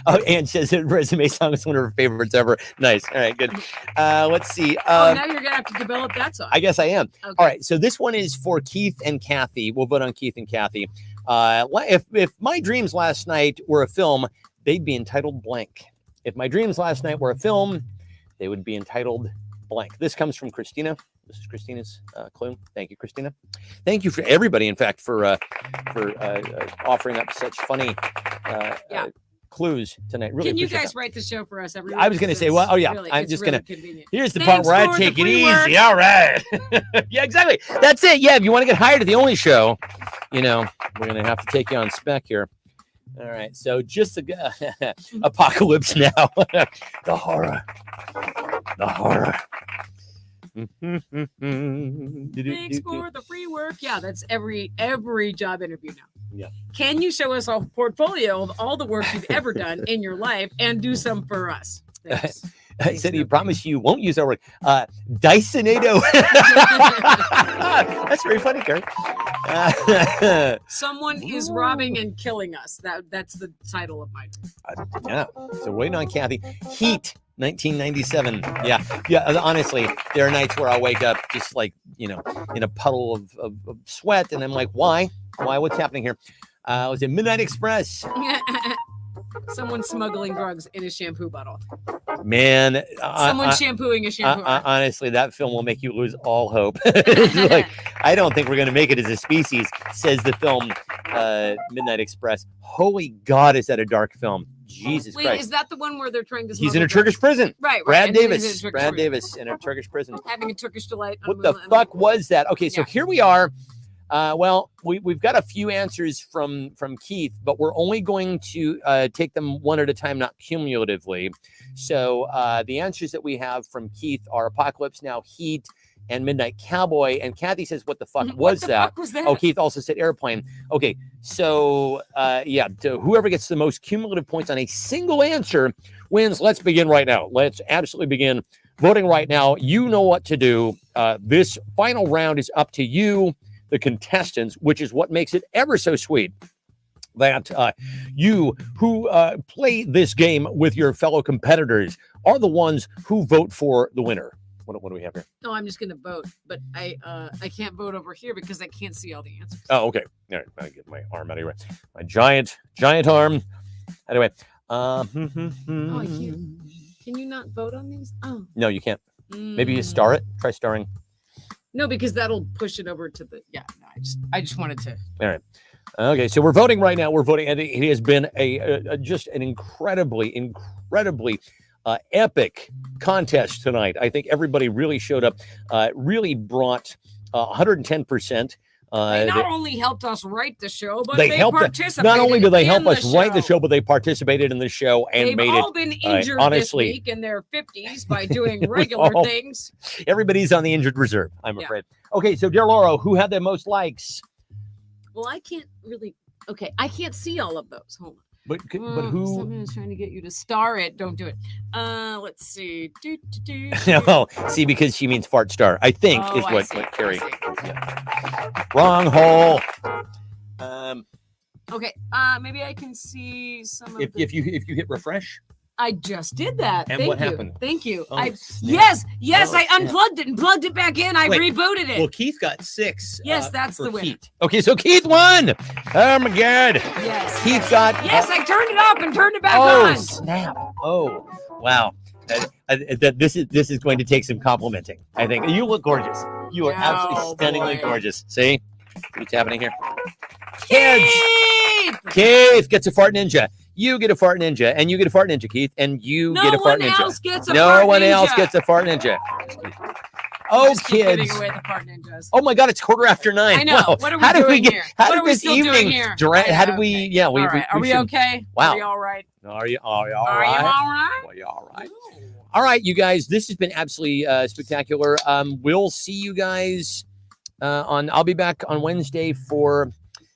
Oh, Anne says that resume song is one of her favorites ever. Nice. All right, good. Let's see. Oh, now you're gonna have to develop that song. I guess I am. Okay. All right. So this one is for Keith and Kathy. We'll vote on Keith and Kathy. If my dreams last night were a film, they'd be entitled blank. If my dreams last night were a film, they would be entitled blank. This comes from Christina. This is Christina's clue. Thank you, Christina. Thank you for everybody, in fact, for offering up such funny clues tonight. Really Can you appreciate guys that. write the show for us every week? I was gonna say, well, oh yeah, I'm it's just really gonna- convenient. Here's the Thanks part where I for the take it free easy. work. All right. Yeah, exactly. That's it. Yeah, if you want to get hired at the Only Show, we're gonna have to take you on spec here. All right. So just the apocalypse now. The horror. The horror. Thanks for the free work. Yeah, that's every job interview now. Yeah. Can you show us a portfolio of all the work you've ever done in your life and do some for us? Thanks. I said he promised you won't use our word. Dysonado. That's very funny, Gary. Someone is robbing and killing us. That's the title of my Yeah. So waiting on Kathy. Heat, 1997. Yeah. Honestly, there are nights where I'll wake up just like in a puddle of sweat, and I'm like, why? What's happening here? Was it Midnight Express? Someone smuggling drugs in a shampoo bottle. Man, Someone shampooing a shampoo. honestly, that film will make you lose all hope. It's like, I don't think we're going to make it as a species, says the film Midnight Express. Holy God, is that a dark film? Jesus Wait, Christ. is that the one where they're trying to? He's in a smuggle Turkish prison. drugs? Right. Brad and he's in a Davis. Turkish Brad prison. Davis in a Turkish prison. Having a Turkish delight. What the fuck was that? Okay, so Yeah. here we are. Well, we've got a few answers from Keith, but we're only going to take them one at a time, not cumulatively. So the answers that we have from Keith are Apocalypse Now, Heat, and Midnight Cowboy. And Kathy says, what the fuck was that? Fuck was that? Oh, Keith also said Airplane. Okay, so so whoever gets the most cumulative points on a single answer wins. Let's begin right now. Let's absolutely begin voting right now. You know what to do. This final round is up to you, the contestants, which is what makes it ever so sweet that you who play this game with your fellow competitors are the ones who vote for the winner. What do we have here? No, I'm just gonna vote, but I can't vote over here because I can't see all the answers. Oh, okay. All right. I'll get my arm out of here. My giant arm. Anyway. Oh, I can't. Can you not vote on these? Oh. No, you can't. Maybe you star it. Try starring. No, because that'll push it over to the. Yeah. No, I just wanted to. All right. Okay, so we're voting right now. We're voting, and it has been a just an incredibly epic contest tonight. I think everybody really showed up, really brought 110%. They not only helped us write the show, but they they helped. participated. Not only do they help in us write the show, but they participated in the show and They've made all it. been injured honestly, this week in their 50s by doing regular all- things. Everybody's on the injured reserve, I'm Yeah. afraid. Okay, so dear Laura, who had the most likes? Well, I can't really. Okay, I can't see all of those. Hold on. But who? Someone's trying to get you to star it. Don't do it. Let's see. No, see, because she means fart star. I think Oh, is I what, see, what I Carrie. see. Yeah. Wrong hole. Okay. Maybe I can see some of If you hit refresh. I just did that. And Thank what you. happened? Thank you. Oh, I snap. yes, Oh, I snap. unplugged it and plugged it back in. I Wait, rebooted it. Well, Keith got 6. Yes, that's for the winner. Keith. Okay, so Keith won. Oh my God. Yes. Keith got. Yes, I turned it up and turned it back Oh on. snap! Oh wow! This is going to take some complimenting. I think you look gorgeous. You are absolutely Oh, stunningly boy. gorgeous. See what's happening here? Kids, Keith! Keith gets a fart ninja. You get a fart ninja, and you get a fart ninja, Keith, and you No get a fart one ninja. else gets a No fart one else ninja. gets a fart ninja. I'm Oh, just keep giving kids! away the fart ninjas. Oh my God! It's 9:15. I know. Wow. What are we how did we doing get? here? How What did are we this still doing evening? here? How did Okay. we? Yeah, All right. Are we should- okay? Wow. Are we all right? Are you all Are you right? all right? Are you all right? All right, you guys, this has been absolutely spectacular. We'll see you guys I'll be back on Wednesday for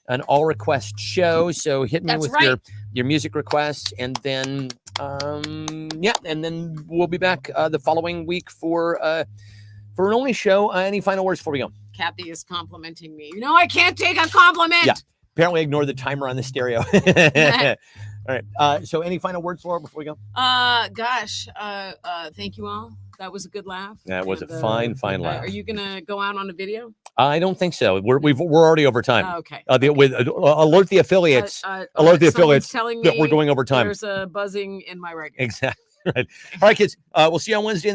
an all request show. So hit me That's with right. your music requests, and then and then we'll be back the following week for an only show. Any final words before we go? Kathy is complimenting me. You know I can't take a compliment. Yeah. Apparently, ignore the timer on the stereo. All right. So any final words, Laura, before we go? Thank you all. That was a good laugh. That was And, a fine laugh. Are you gonna go out on a video? I don't think so. We're already over time. Oh, okay. With alert the affiliates Alert the affiliates telling that we're me going over time. There's a buzzing in my regular. Exactly. Right. All right, kids. We'll see you on Wednesday. And then